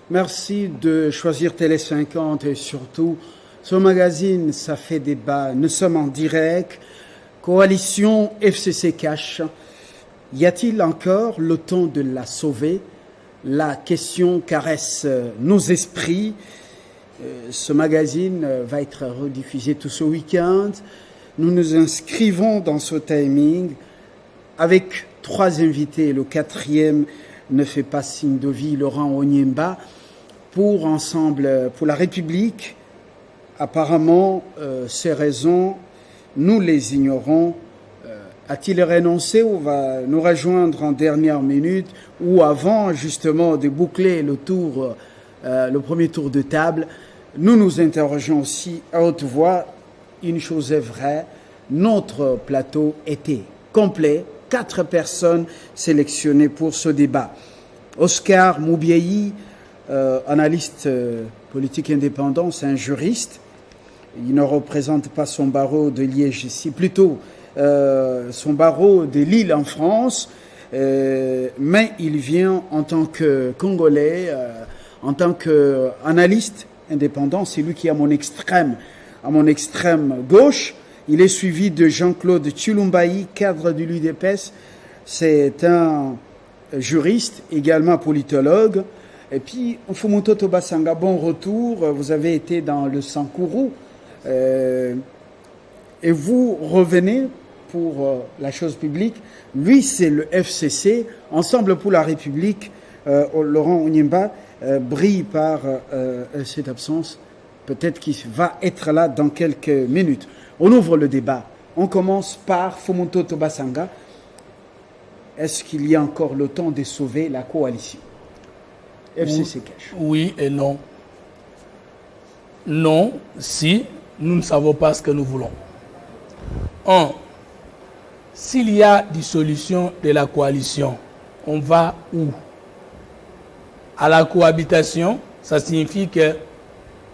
Merci de choisir Télé 50 et surtout ce magazine, ça fait débat. Nous sommes en direct. Coalition FCC Cash. Y a-t-il encore le temps de la sauver? La question caresse nos esprits. Ce magazine va être rediffusé tout ce week-end. Nous nous inscrivons dans ce timing avec 3 invités. Le 4e ne fait pas signe de vie, Laurent Onyemba, pour Ensemble pour la République. Apparemment, ces raisons, nous les ignorons. A-t-il renoncé ou va nous rejoindre en dernière minute ou avant justement de boucler le tour, le premier tour de table? Nous nous interrogeons aussi à haute voix. Une chose est vraie, notre plateau était complet. 4 personnes sélectionnées pour ce débat. Oscar Moubiayi, analyste politique indépendant, c'est un juriste. Il ne représente pas son barreau de Liège ici, plutôt son barreau de Lille en France, mais il vient en tant que Congolais, en tant qu'analyste indépendant. C'est lui qui est à mon extrême gauche. Il est suivi de Jean-Claude Tshilumbayi, cadre de l'UDPS. C'est un juriste, également politologue. Et puis, Mfumoto Tobasanga, bon retour. Vous avez été dans le Sankourou. Et vous revenez pour la chose publique. Lui, c'est le FCC, Ensemble pour la République. Laurent Onyemba brille par cette absence. Peut-être qu'il va être là dans quelques minutes. On ouvre le débat. On commence par Fumuto Tobasanga. Est-ce qu'il y a encore le temps de sauver la coalition FCC Cash? Oui et non. Non, si nous ne savons pas ce que nous voulons. S'il y a dissolution de la coalition, on va où? À la cohabitation, ça signifie que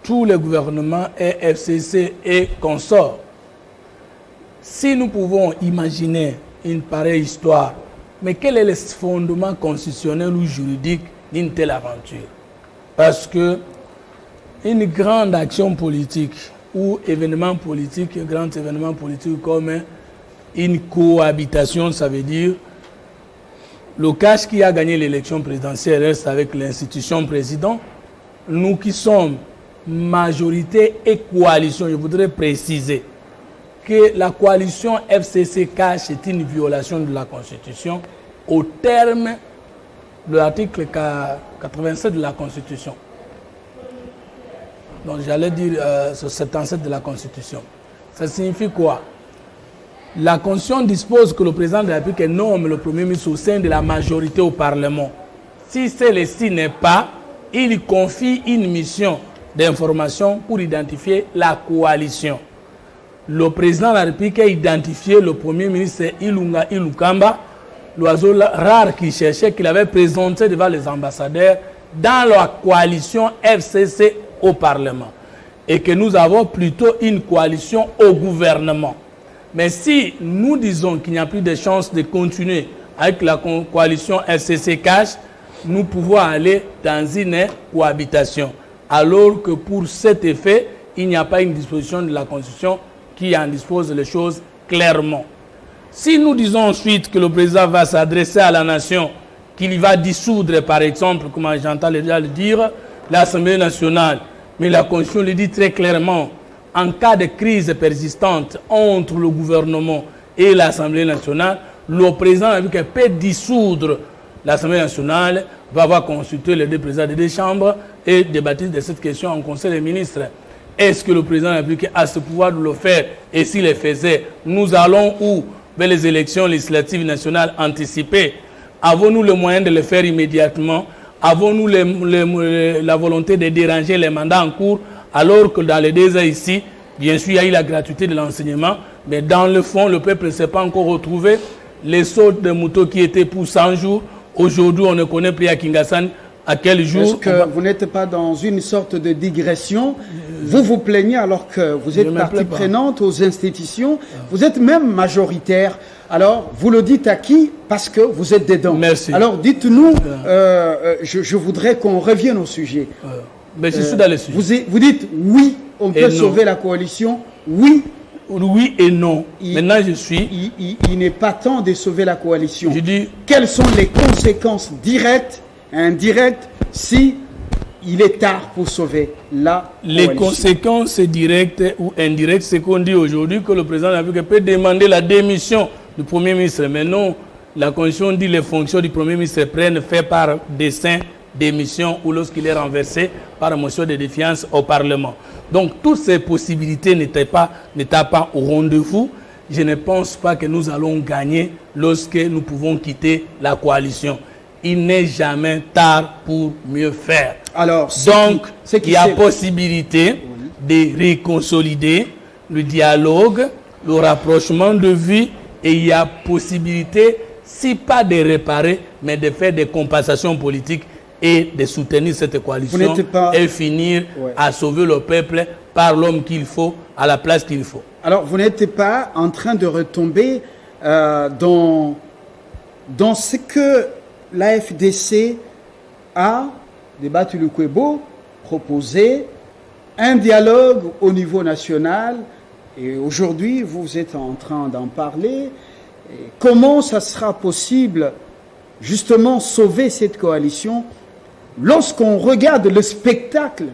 tous les gouvernements et FCC et consorts. Si nous pouvons imaginer une pareille histoire, mais quel est le fondement constitutionnel ou juridique d'une telle aventure? Parce que une grande action politique ou événement politique, un grand événement politique comme une cohabitation, ça veut dire le cash qui a gagné l'élection présidentielle reste avec l'institution président. Nous qui sommes majorité et coalition, je voudrais préciser que la coalition FCC Cash est une violation de la Constitution au terme de l'article 87 de la Constitution. Donc j'allais dire 77 de la Constitution. Ça signifie quoi? La Constitution dispose que le président de la République nomme le Premier ministre au sein de la majorité au Parlement. Si celle-ci n'est pas, il confie une mission d'information pour identifier la coalition. Le président de la République a identifié le Premier ministre Ilunga Ilukamba, l'oiseau rare qu'il cherchait, qu'il avait présenté devant les ambassadeurs dans la coalition FCC au Parlement. Et que nous avons plutôt une coalition au gouvernement. Mais si nous disons qu'il n'y a plus de chance de continuer avec la coalition FCC Cash, nous pouvons aller dans une cohabitation. Alors que pour cet effet, il n'y a pas une disposition de la Constitution qui en dispose les choses clairement. Si nous disons ensuite que le président va s'adresser à la nation, qu'il va dissoudre, par exemple, comme j'entends déjà le dire, l'Assemblée nationale, mais la Constitution le dit très clairement, en cas de crise persistante entre le gouvernement et l'Assemblée nationale, le président peut dissoudre l'Assemblée nationale, va avoir consulté les 2 présidents des 2 chambres et débattre de cette question en Conseil des ministres. Est-ce que le président de la République a ce pouvoir de le faire? Et s'il le faisait, nous allons où? Vers les élections législatives nationales anticipées. Avons-nous le moyen de le faire immédiatement? Avons-nous la volonté de déranger les mandats en cours? Alors que dans les 2 ans ici, bien sûr, il y a eu la gratuité de l'enseignement, mais dans le fond, le peuple ne s'est pas encore retrouvé. Les sautes de motos qui étaient pour 100 jours, aujourd'hui, on ne connaît plus à Kingassan à quel jour. Est-ce que vous n'êtes pas dans une sorte de digression? Vous vous plaignez alors que vous êtes partie prenante aux institutions. Vous êtes même majoritaire. Alors, vous le dites à qui? parce que vous êtes dedans. Merci. Alors dites-nous, je voudrais qu'on revienne au sujet. Mais je suis dans le sujet. Vous dites oui, on peut sauver la coalition, oui. Oui et non. Maintenant, je suis... Il n'est pas temps de sauver la coalition. Je dis... Quelles sont les conséquences directes et indirectes si il est tard pour sauver la coalition? Les conséquences directes ou indirectes, c'est qu'on dit aujourd'hui que le président de la République peut demander la démission du Premier ministre. Mais non, la Constitution dit que les fonctions du Premier ministre prennent fait par dessein, démission ou lorsqu'il est renversé par motion de défiance au Parlement. Donc, toutes ces possibilités n'étaient pas au rendez-vous. Je ne pense pas que nous allons gagner lorsque nous pouvons quitter la coalition. Il n'est jamais tard pour mieux faire. Alors, donc, il y a possibilité de réconsolider le dialogue, le rapprochement de vie, et il y a possibilité, si pas de réparer, mais de faire des compensations politiques et de soutenir cette coalition et finir à sauver le peuple par l'homme qu'il faut, à la place qu'il faut. Alors, vous n'êtes pas en train de retomber dans ce que la FDC a, débattu le Kwebo, proposé un dialogue au niveau national, et aujourd'hui, vous êtes en train d'en parler. Et comment ça sera possible, justement, sauver cette coalition lorsqu'on regarde le spectacle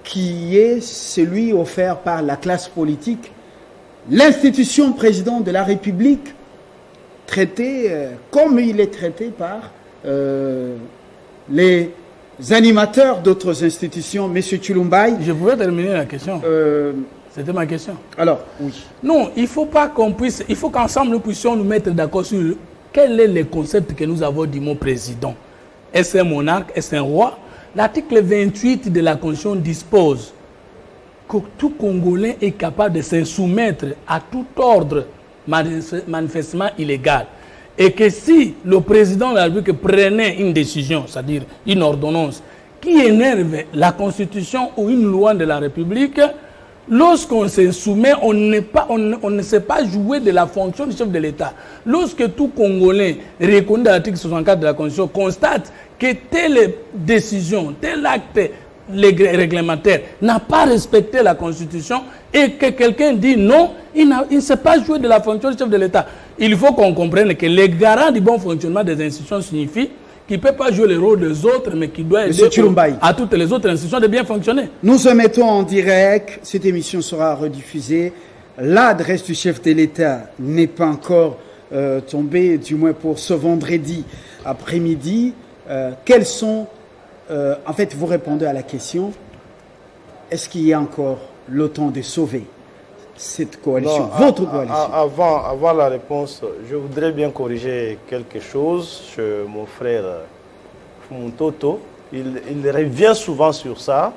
qui est celui offert par la classe politique, l'institution président de la République, traité comme il est traité par les animateurs d'autres institutions, M. Chilumbaï. Je pouvais terminer la question. C'était ma question. Alors, oui. Non, il faut pas qu'on puisse, il faut qu'ensemble nous puissions nous mettre d'accord sur quel est le concept que nous avons du mot président. Est-ce un monarque? Est-ce un roi? L'article 28 de la Constitution dispose que tout Congolais est capable de se soumettre à tout ordre manifestement illégal. Et que si le président de la République prenait une décision, c'est-à-dire une ordonnance, qui énerve la Constitution ou une loi de la République, lorsqu'on se soumet, on ne sait pas jouer de la fonction du chef de l'État. Lorsque tout Congolais, reconnu dans l'article 64 de la Constitution, constate que telle décision, tel acte réglementaire n'a pas respecté la Constitution et que quelqu'un dit non, il ne sait pas jouer de la fonction du chef de l'État. Il faut qu'on comprenne que les garants du bon fonctionnement des institutions signifie qu'il ne peut pas jouer le rôle des autres, mais qu'il doit aider à toutes les autres institutions de bien fonctionner. Nous émettons en direct, cette émission sera rediffusée. L'adresse du chef de l'État n'est pas encore tombée, du moins pour ce vendredi après-midi. Quels sont, en fait, vous répondez à la question, est-ce qu'il y a encore le temps de sauver cette coalition, non, votre coalition? Avant la réponse, je voudrais bien corriger quelque chose chez mon frère Fumuntoto. Il revient souvent sur ça.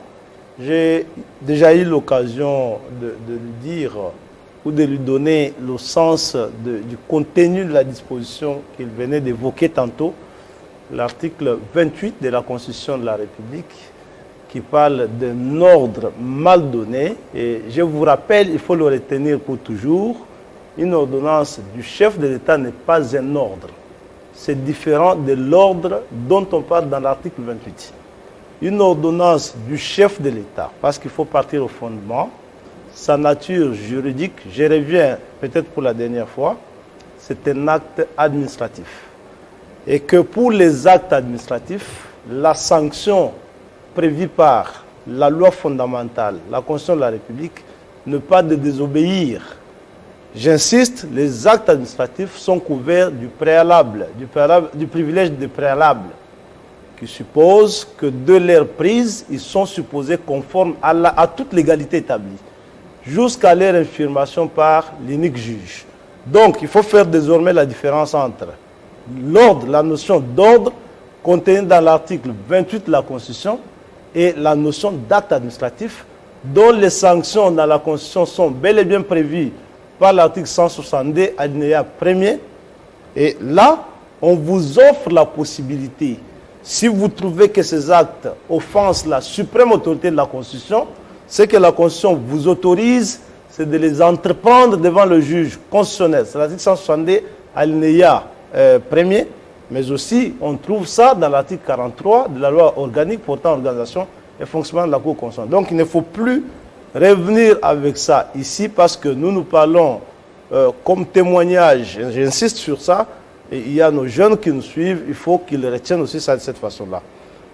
J'ai déjà eu l'occasion de lui dire ou de lui donner le sens du contenu de la disposition qu'il venait d'évoquer tantôt, l'article 28 de la Constitution de la République, qui parle d'un ordre mal donné. Et je vous rappelle, il faut le retenir pour toujours, une ordonnance du chef de l'État n'est pas un ordre. C'est différent de l'ordre dont on parle dans l'article 28. Une ordonnance du chef de l'État, parce qu'il faut partir au fondement, sa nature juridique, je reviens peut-être pour la dernière fois, c'est un acte administratif. Et que pour les actes administratifs, la sanction prévu par la loi fondamentale, la Constitution de la République, ne pas de désobéir. J'insiste, les actes administratifs sont couverts du préalable, du privilège de préalable, qui suppose que de leur prise, ils sont supposés conformes à toute légalité établie, jusqu'à leur infirmation par l'unique juge. Donc, il faut faire désormais la différence entre l'ordre, la notion d'ordre contenue dans l'article 28 de la Constitution, et la notion d'acte administratif dont les sanctions dans la Constitution sont bel et bien prévues par l'article 162 alinéa 1er. Et là, on vous offre la possibilité, si vous trouvez que ces actes offensent la suprême autorité de la Constitution, ce que la Constitution vous autorise, c'est de les entreprendre devant le juge constitutionnel. C'est l'article 162 alinéa premier, mais aussi on trouve ça dans l'article 43 de la loi organique portant organisation et fonctionnement de la Cour constitutionnelle. Donc il ne faut plus revenir avec ça ici parce que nous parlons comme témoignage, j'insiste sur ça, et il y a nos jeunes qui nous suivent, il faut qu'ils retiennent aussi ça de cette façon-là.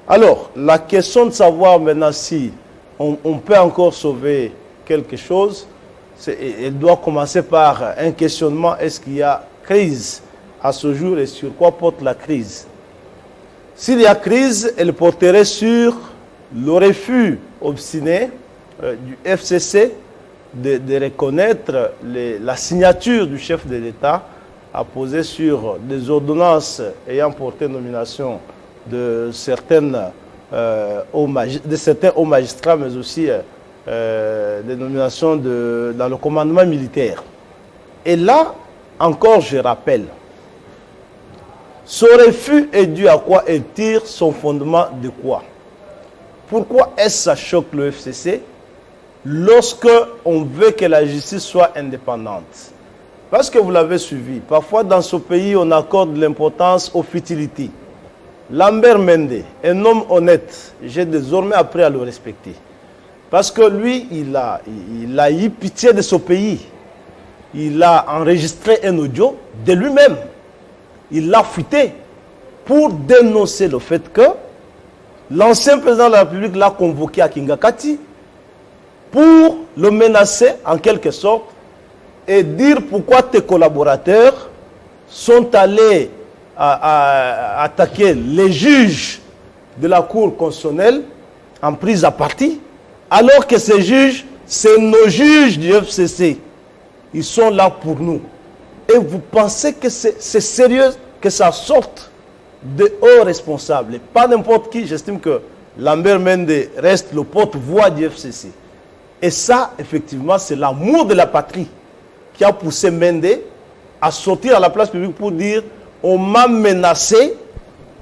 Alors, la question de savoir maintenant si on peut encore sauver quelque chose, elle doit commencer par un questionnement, est-ce qu'il y a crise à ce jour et sur quoi porte la crise? S'il y a crise, elle porterait sur le refus obstiné du FCC de reconnaître la signature du chef de l'État apposée sur des ordonnances ayant porté nomination de certains hauts magistrats, mais aussi des nominations dans le commandement militaire. Et là, encore, je rappelle, ce refus est dû à quoi? Et tire son fondement de quoi? Pourquoi est-ce que ça choque le FCC lorsque on veut que la justice soit indépendante? Parce que vous l'avez suivi, parfois dans ce pays, on accorde l'importance aux futilités. Lambert Mende, un homme honnête, j'ai désormais appris à le respecter. Parce que lui, il a eu pitié de ce pays. Il a enregistré un audio de lui-même. Il l'a fuité pour dénoncer le fait que l'ancien président de la République l'a convoqué à Kingakati pour le menacer en quelque sorte et dire pourquoi tes collaborateurs sont allés attaquer les juges de la Cour constitutionnelle en prise à partie, alors que ces juges, c'est nos juges du FCC. Ils sont là pour nous. Et vous pensez que c'est sérieux que ça sorte de hauts responsables, et pas n'importe qui? J'estime que Lambert Mende reste le porte-voix du FCC. Et ça, effectivement, c'est l'amour de la patrie qui a poussé Mende à sortir à la place publique pour dire « on m'a menacé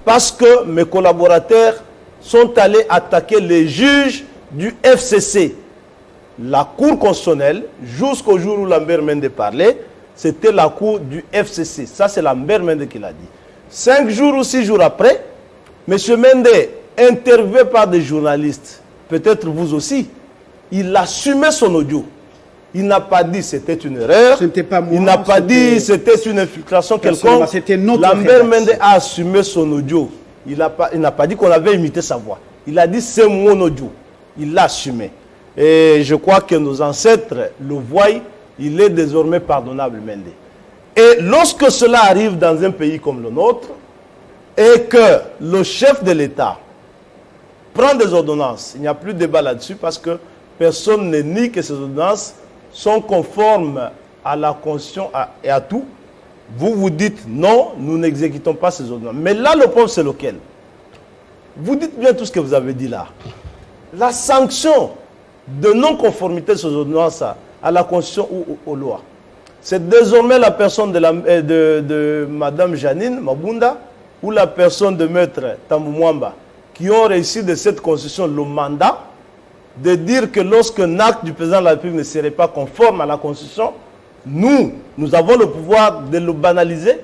parce que mes collaborateurs sont allés attaquer les juges du FCC ». La Cour constitutionnelle, jusqu'au jour où Lambert Mende parlait, c'était la Cour du FCC. Ça, c'est Lambert Mende qui l'a dit. 5 jours ou 6 jours après, M. Mende, interviewé par des journalistes, peut-être vous aussi, il assumait son audio. Il n'a pas dit c'était une erreur. Il n'a pas dit c'était une infiltration quelconque. Lambert Mende a assumé son audio. Il n'a pas dit qu'on avait imité sa voix. Il a dit c'est mon audio. Il l'a assumé. Et je crois que nos ancêtres le voient. Il est désormais pardonnable, Mende. Et lorsque cela arrive dans un pays comme le nôtre, et que le chef de l'État prend des ordonnances, il n'y a plus de débat là-dessus parce que personne ne nie que ces ordonnances sont conformes à la Constitution et à tout. Vous vous dites non, nous n'exécutons pas ces ordonnances. Mais là, le problème, c'est lequel? Vous dites bien tout ce que vous avez dit là. La sanction de non-conformité de ces ordonnances à la Constitution ou aux lois, c'est désormais la personne de Mme Janine Mabunda ou la personne de Maître Tambou Mwamba qui ont réussi de cette Constitution le mandat de dire que lorsqu'un acte du président de la République ne serait pas conforme à la Constitution, nous avons le pouvoir de le banaliser.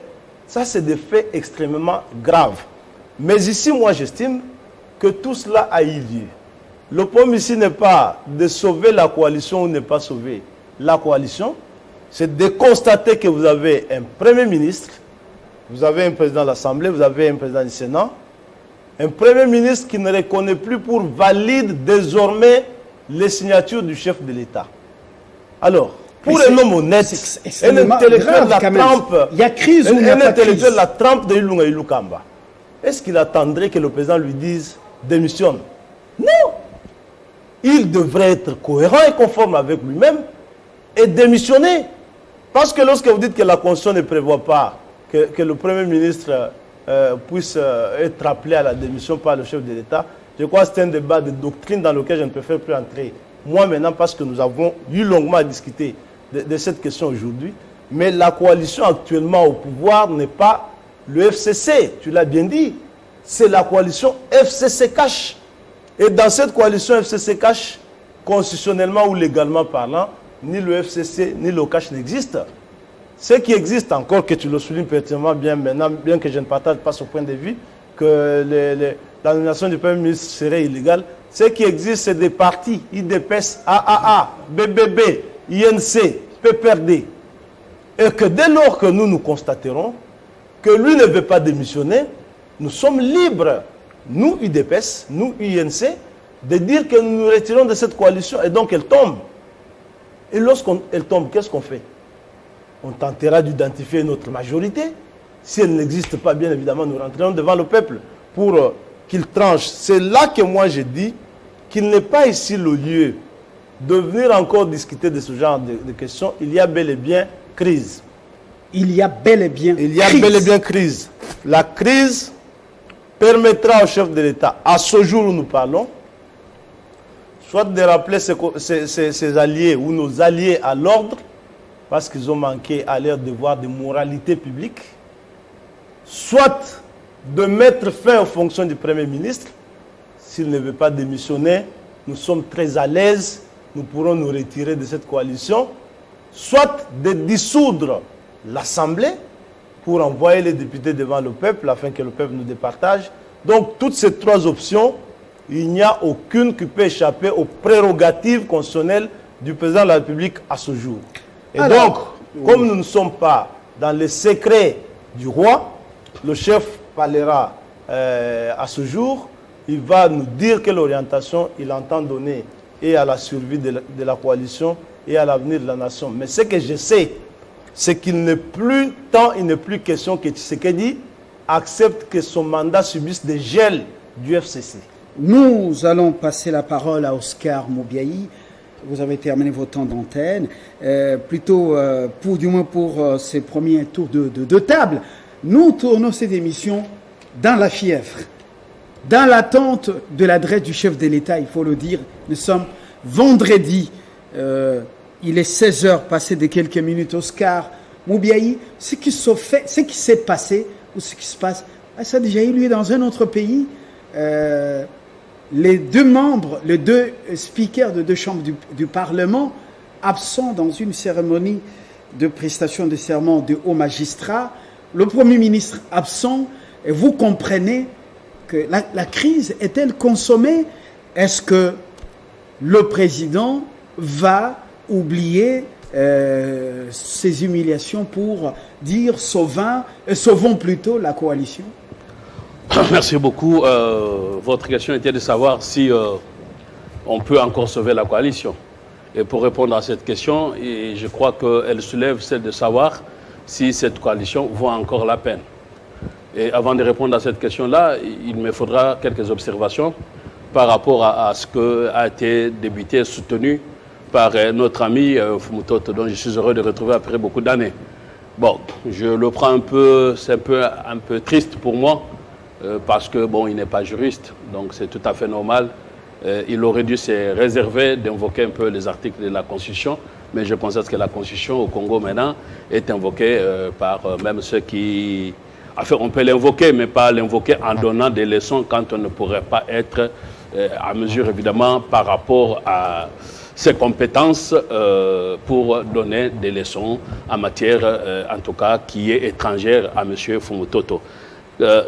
Ça, c'est des faits extrêmement graves. Mais ici, moi, j'estime que tout cela a eu lieu. Le problème ici n'est pas de sauver la coalition ou ne pas sauver la coalition. C'est de constater que vous avez un Premier ministre, vous avez un président de l'Assemblée, vous avez un président du Sénat, un Premier ministre qui ne reconnaît plus pour valide désormais les signatures du chef de l'État. Alors, pour un homme honnête, un intellectuel de la trempe, il y a crise ou il n'y a pas de crise. La trempe de Ilunga Ilukamba, est-ce qu'il attendrait que le président lui dise démissionne? Non! Il devrait être cohérent et conforme avec lui-même et démissionner. Parce que lorsque vous dites que la Constitution ne prévoit pas que le Premier ministre puisse être appelé à la démission par le chef de l'État, je crois que c'est un débat de doctrine dans lequel je ne préfère plus entrer. Moi maintenant, parce que nous avons eu longuement à discuter de cette question aujourd'hui, mais la coalition actuellement au pouvoir n'est pas le FCC, tu l'as bien dit, c'est la coalition FCC-Cash. Et dans cette coalition FCC-Cash, constitutionnellement ou légalement parlant, ni le FCC ni le Cash n'existent. Ce qui existe encore, que tu le soulignes pertinemment bien maintenant, bien que je ne partage pas ce point de vue, que la nomination du Premier ministre serait illégale, ce qui existe, c'est des partis, IDPS, AAA, BBB, INC, PPRD. Et que dès lors que nous constaterons que lui ne veut pas démissionner, nous sommes libres, nous IDPS, nous INC, de dire que nous nous retirons de cette coalition et donc elle tombe. Et lorsqu'elle tombe, qu'est-ce qu'on fait? On tentera d'identifier notre majorité. Si elle n'existe pas, bien évidemment, nous rentrerons devant le peuple pour qu'il tranche. C'est là que moi je dis qu'il n'est pas ici le lieu de venir encore discuter de ce genre de questions. Il y a bel et bien crise. Il y a bel et bien crise. La crise permettra au chef de l'État, à ce jour où nous parlons, soit de rappeler ses alliés ou nos alliés à l'ordre, parce qu'ils ont manqué à leur devoir de moralité publique, soit de mettre fin aux fonctions du Premier ministre. S'il ne veut pas démissionner, nous sommes très à l'aise, nous pourrons nous retirer de cette coalition, soit de dissoudre l'Assemblée pour envoyer les députés devant le peuple afin que le peuple nous départage. Donc toutes ces trois options, il n'y a aucune qui peut échapper aux prérogatives constitutionnelles du président de la République à ce jour. Et alors, donc, comme nous ne sommes pas dans les secrets du roi, le chef parlera à ce jour, il va nous dire quelle orientation il entend donner et à la survie de la coalition et à l'avenir de la nation. Mais ce que je sais, c'est qu'il n'est plus temps, il n'est plus question que Tshisekedi accepte que son mandat subisse des gels du FCC. Nous allons passer la parole à Oscar Mobiaï. Vous avez terminé votre temps d'antenne. Du moins pour ces premiers tours de table, nous tournons cette émission dans la fièvre, dans l'attente de l'adresse du chef de l'État, il faut le dire. Nous sommes vendredi, il est 16h, passé de quelques minutes. Oscar Mobiaï, ce qui s'est passé, ou ce qui se passe, ça a déjà eu lieu dans un autre pays. Les deux speakers de deux chambres du Parlement absents dans une cérémonie de prestation de serment de hauts magistrats, le Premier ministre absent, et vous comprenez que la crise est-elle consommée? Est-ce que le président va oublier ces humiliations pour dire sauvons plutôt la coalition? Merci beaucoup. Votre question était de savoir si on peut encore sauver la coalition. Et pour répondre à cette question, je crois qu'elle soulève celle de savoir si cette coalition vaut encore la peine. Et avant de répondre à cette question-là, il me faudra quelques observations par rapport à ce qui a été débuté et soutenu par notre ami Fumutoto, dont je suis heureux de retrouver après beaucoup d'années. Bon, je le prends c'est un peu triste pour moi, parce que bon, il n'est pas juriste, donc c'est tout à fait normal. Il aurait dû se réserver d'invoquer un peu les articles de la Constitution, mais je pense que la Constitution au Congo maintenant est invoquée par même ceux qui... Enfin, on peut l'invoquer, mais pas l'invoquer en donnant des leçons quand on ne pourrait pas être à mesure, évidemment, par rapport à ses compétences pour donner des leçons en matière, en tout cas, qui est étrangère à M. Fumutoto.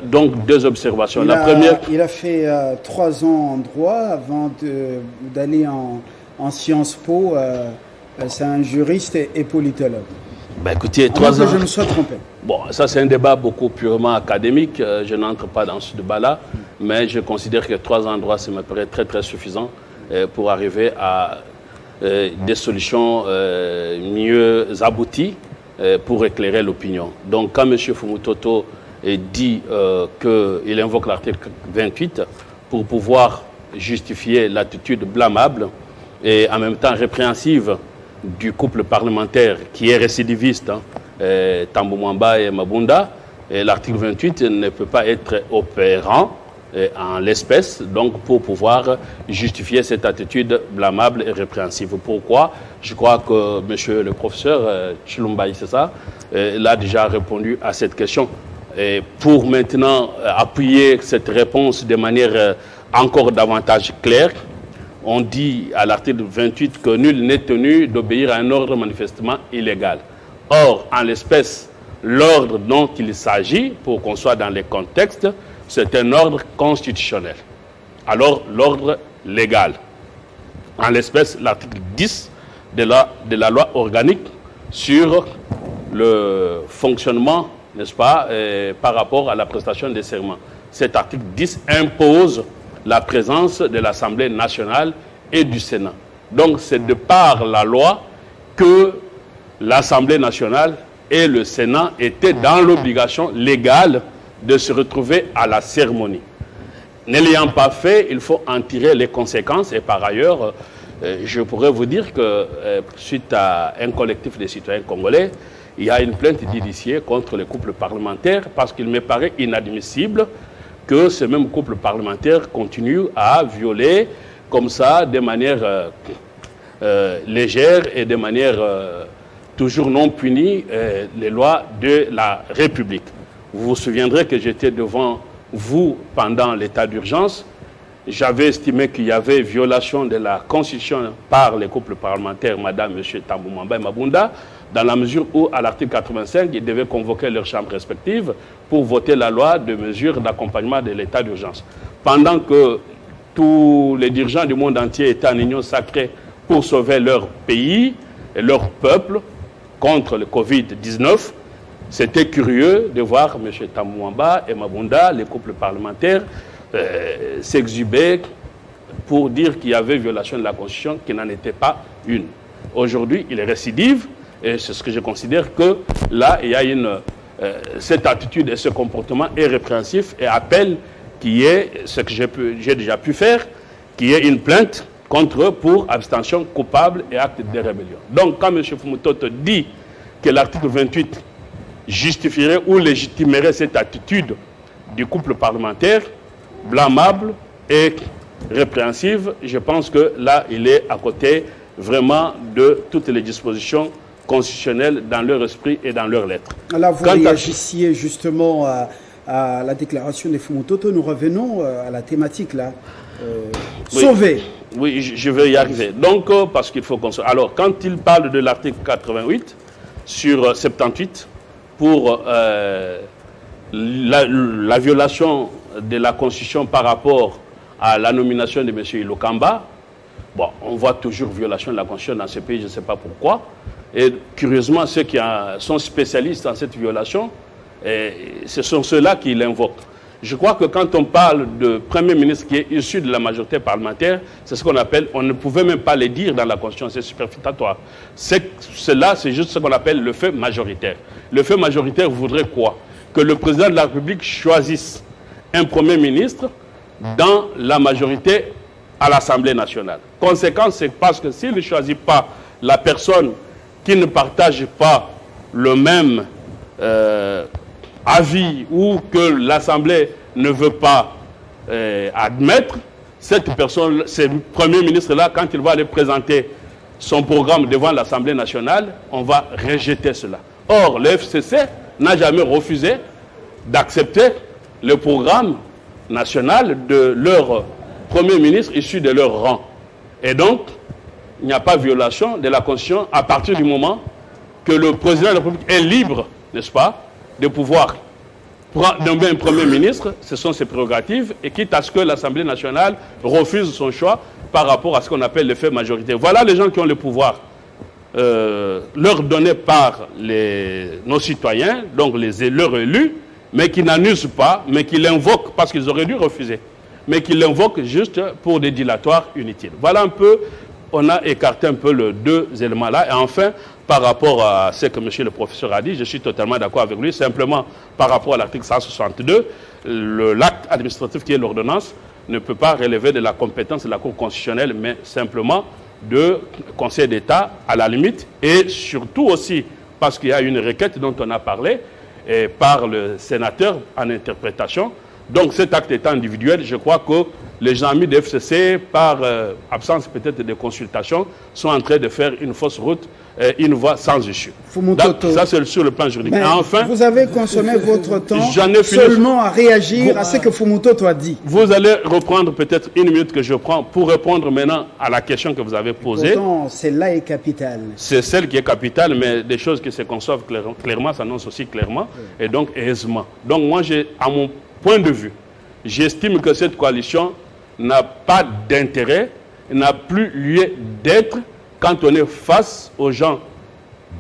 Donc, deux observations. La première... Il a fait 3 ans en droit avant d'aller en Sciences Po. C'est un juriste et politologue. Ben écoutez, 3 ans... que je me sois trompé. Bon, ça c'est un débat beaucoup purement académique. Je n'entre pas dans ce débat-là. Mais je considère que 3 ans en droit, ça me paraît très très suffisant pour arriver à des solutions mieux abouties pour éclairer l'opinion. Donc, quand M. Fumutoto dit qu'il invoque l'article 28 pour pouvoir justifier l'attitude blâmable et en même temps répréhensive du couple parlementaire qui est récidiviste, Tambou Mwamba et Mabunda, l'article 28 ne peut pas être opérant en l'espèce, donc pour pouvoir justifier cette attitude blâmable et répréhensive. Pourquoi? Je crois que monsieur le professeur Chilumbaï, c'est ça, l'a déjà répondu à cette question. Et pour maintenant appuyer cette réponse de manière encore davantage claire, on dit à l'article 28 que nul n'est tenu d'obéir à un ordre manifestement illégal. Or, en l'espèce, l'ordre dont il s'agit, pour qu'on soit dans les contextes, c'est un ordre constitutionnel. Alors, l'ordre légal. En l'espèce, l'article 10 de la loi organique sur le fonctionnement, n'est-ce pas, par rapport à la prestation des serments. Cet article 10 impose la présence de l'Assemblée nationale et du Sénat. Donc, c'est de par la loi que l'Assemblée nationale et le Sénat étaient dans l'obligation légale de se retrouver à la cérémonie. Ne l'ayant pas fait, il faut en tirer les conséquences. Et par ailleurs, je pourrais vous dire que suite à un collectif de citoyens congolais, il y a une plainte d'initiée contre les couples parlementaires parce qu'il me paraît inadmissible que ce même couple parlementaire continue à violer comme ça, de manière légère et de manière toujours non punie, les lois de la République. Vous vous souviendrez que j'étais devant vous pendant l'état d'urgence. J'avais estimé qu'il y avait violation de la Constitution par les couples parlementaires, Madame, M. Tambou Mwamba et Mabunda, dans la mesure où, à l'article 85, ils devaient convoquer leurs chambres respectives pour voter la loi de mesures d'accompagnement de l'état d'urgence. Pendant que tous les dirigeants du monde entier étaient en union sacrée pour sauver leur pays et leur peuple contre le Covid-19, c'était curieux de voir M. Tambou Mwamba et Mabunda, les couples parlementaires, s'exhiber pour dire qu'il y avait violation de la Constitution, qui n'en était pas une. Aujourd'hui, il est récidive, et c'est ce que je considère que là, il y a cette attitude et ce comportement est répréhensif et appelle qu'il y ait, ce que j'ai déjà pu faire, qu'il y ait une plainte contre eux pour abstention coupable et acte de rébellion. Donc, quand M. Fumutoto dit que l'article 28 justifierait ou légitimerait cette attitude du couple parlementaire, blâmable et répréhensive, je pense que là, il est à côté vraiment de toutes les dispositions constitutionnelles dans leur esprit et dans leurs lettres. Alors, vous réagissiez justement à la déclaration des Fumutoto. Nous revenons à la thématique là. Sauver. Oui, je vais y arriver. Donc, parce qu'il faut qu'on soit... Alors, quand il parle de l'article 88 sur 78 pour la violation de la Constitution par rapport à la nomination de M. Ilokamba, bon, on voit toujours violation de la Constitution dans ce pays, je ne sais pas pourquoi. Et curieusement, ceux qui sont spécialistes en cette violation, ce sont ceux-là qui l'invoquent. Je crois que quand on parle de Premier ministre qui est issu de la majorité parlementaire, c'est ce qu'on appelle, on ne pouvait même pas le dire dans la Constitution, c'est superfétatoire. Cela, c'est juste ce qu'on appelle le fait majoritaire. Le fait majoritaire voudrait quoi? Que le président de la République choisisse un Premier ministre dans la majorité à l'Assemblée nationale. Conséquence, c'est parce que s'il ne choisit pas la personne qui ne partage pas le même avis ou que l'Assemblée ne veut pas admettre, cette personne, ce Premier ministre-là, quand il va aller présenter son programme devant l'Assemblée nationale, on va rejeter cela. Or, le FCC n'a jamais refusé d'accepter le programme national de leur Premier ministre issu de leur rang. Et donc, il n'y a pas de violation de la Constitution à partir du moment que le président de la République est libre, n'est-ce pas, de pouvoir nommer un Premier ministre, ce sont ses prérogatives, et quitte à ce que l'Assemblée nationale refuse son choix par rapport à ce qu'on appelle l'effet majorité. Voilà les gens qui ont le pouvoir leur donné par nos citoyens, donc leurs élus, mais qui n'annulent pas, mais qui l'invoquent, parce qu'ils auraient dû refuser, mais qui l'invoquent juste pour des dilatoires inutiles. Voilà un peu, on a écarté un peu les deux éléments-là. Et enfin, par rapport à ce que monsieur le professeur a dit, je suis totalement d'accord avec lui, simplement par rapport à l'article 162, l'acte administratif qui est l'ordonnance ne peut pas relever de la compétence de la Cour constitutionnelle, mais simplement du Conseil d'État à la limite, et surtout aussi parce qu'il y a une requête dont on a parlé, et par le sénateur en interprétation, Donc cet acte étant individuel, je crois que les amis de FCC, par absence peut-être de consultation, sont en train de faire une fausse route, une voie sans issue. Donc, ça c'est sur le plan juridique. Enfin, vous avez consommé votre temps seulement à réagir à ce que Fumutoto a dit. Vous allez reprendre peut-être une minute que je prends pour répondre maintenant à la question que vous avez posée. Pourtant, celle-là est capitale. C'est celle qui est capitale, mais des choses qui se conçoivent clairement s'annoncent aussi clairement, et donc aisément. Donc moi, à mon point de vue, j'estime que cette coalition n'a pas d'intérêt, n'a plus lieu d'être quand on est face aux gens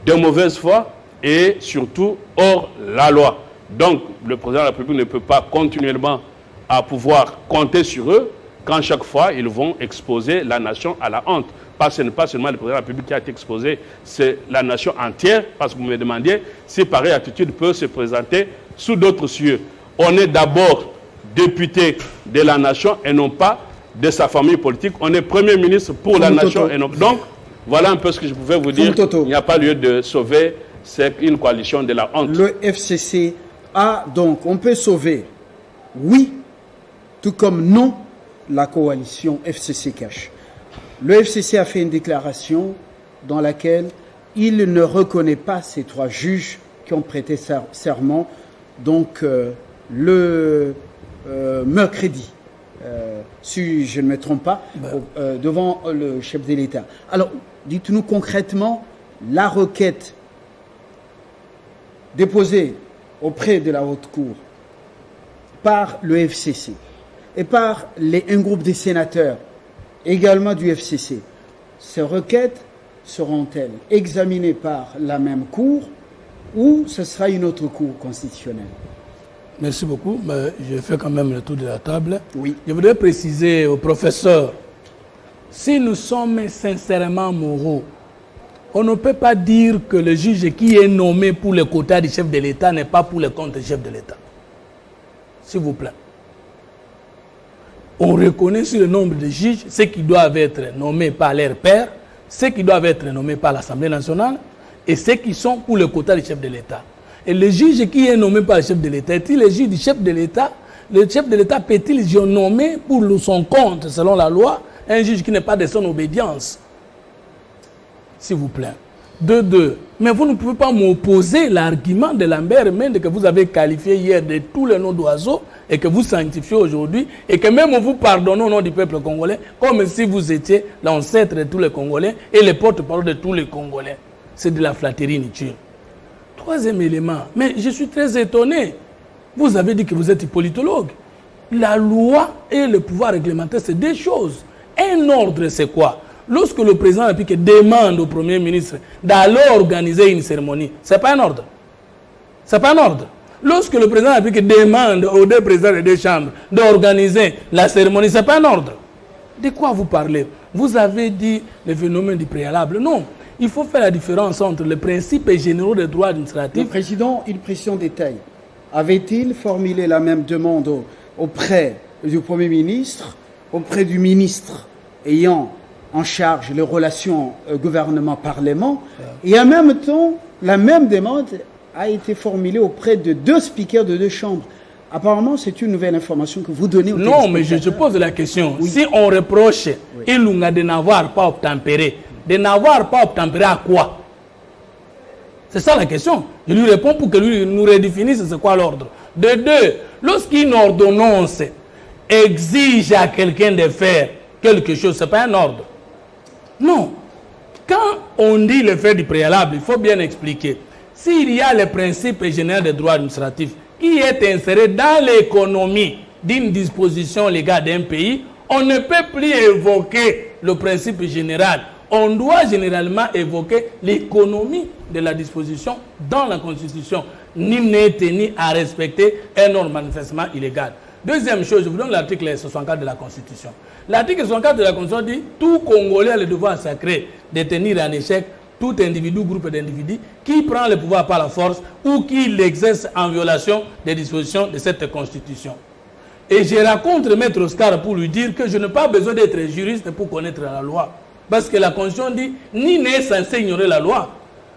de mauvaise foi et surtout hors la loi. Donc, le président de la République ne peut pas continuellement à pouvoir compter sur eux quand chaque fois ils vont exposer la nation à la honte. Ce n'est pas seulement le président de la République qui a été exposé, c'est la nation entière, parce que vous me demandiez si pareille attitude peut se présenter sous d'autres cieux. On est d'abord député de la nation et non pas de sa famille politique. On est Premier ministre pour la nation et non... Donc, voilà un peu ce que je pouvais vous dire. Il n'y a pas lieu de sauver, c'est une coalition de la honte. Le FCC a donc, on peut sauver, oui, tout comme non, la coalition FCC Cash. Le FCC a fait une déclaration dans laquelle il ne reconnaît pas ces 3 juges qui ont prêté serment, donc le mercredi, si je ne me trompe pas, devant le chef de l'État. Alors, dites-nous concrètement la requête déposée auprès de la Haute Cour par le FCC et par un groupe de sénateurs également du FCC. Ces requêtes seront-elles examinées par la même Cour ou ce sera une autre Cour constitutionnelle? Merci beaucoup. Mais je fais quand même le tour de la table. Oui. Je voudrais préciser au professeur, si nous sommes sincèrement moraux, on ne peut pas dire que le juge qui est nommé pour le quota du chef de l'État n'est pas pour le compte du chef de l'État. S'il vous plaît. On reconnaît sur le nombre de juges ceux qui doivent être nommés par leur père, ceux qui doivent être nommés par l'Assemblée nationale et ceux qui sont pour le quota du chef de l'État. Et le juge qui est nommé par le chef de l'État, est-il le juge du chef de l'État? Le chef de l'État peut-il nommer pour son compte, selon la loi, un juge qui n'est pas de son obédience? S'il vous plaît. De deux. Mais vous ne pouvez pas m'opposer l'argument de Lambert Mende que vous avez qualifié hier de tous les noms d'oiseaux et que vous sanctifiez aujourd'hui et que même vous pardonnez au nom du peuple congolais comme si vous étiez l'ancêtre de tous les Congolais et le porte-parole de tous les Congolais. C'est de la flatterie inutile. Troisième élément, mais je suis très étonné. Vous avez dit que vous êtes politologue. La loi et le pouvoir réglementaire, c'est deux choses. Un ordre, c'est quoi? Lorsque le président de la République demande au Premier ministre d'aller organiser une cérémonie, ce n'est pas un ordre. Ce n'est pas un ordre. Lorsque le président de la République demande aux 2 présidents des 2 chambres d'organiser la cérémonie, ce n'est pas un ordre. De quoi vous parlez? Vous avez dit le phénomène du préalable. Non. Il faut faire la différence entre les principes généraux des droits administratifs. Le président, une précision détail. Avait-il formulé la même demande auprès du Premier ministre, auprès du ministre ayant en charge les relations gouvernement-parlement, et en même temps, la même demande a été formulée auprès de 2 speakers de 2 chambres. Apparemment, c'est une nouvelle information que vous donnez aux Non, mais je pose la question. Oui. Si on reproche Ilunga de n'avoir pas obtempéré, de n'avoir pas obtempéré à quoi? C'est ça la question. Je lui réponds pour que lui nous redéfinisse c'est quoi l'ordre. De deux, lorsqu'une ordonnance exige à quelqu'un de faire quelque chose, ce n'est pas un ordre. Non. Quand on dit le fait du préalable, il faut bien expliquer. S'il y a le principe général des droits administratifs qui est inséré dans l'économie d'une disposition légale d'un pays, on ne peut plus évoquer le principe général. On doit généralement évoquer l'économie de la disposition dans la Constitution. Nul n'est tenu à respecter un ordre manifestement illégal. Deuxième chose, je vous donne l'article 64 de la Constitution. L'article 64 de la Constitution dit « Tout Congolais a le devoir sacré de tenir en échec tout individu ou groupe d'individus qui prend le pouvoir par la force ou qui l'exerce en violation des dispositions de cette Constitution. » Et je rencontre Maître Oscar pour lui dire que je n'ai pas besoin d'être juriste pour connaître la loi. Parce que la Constitution dit « Ni n'est censé ignorer la loi ».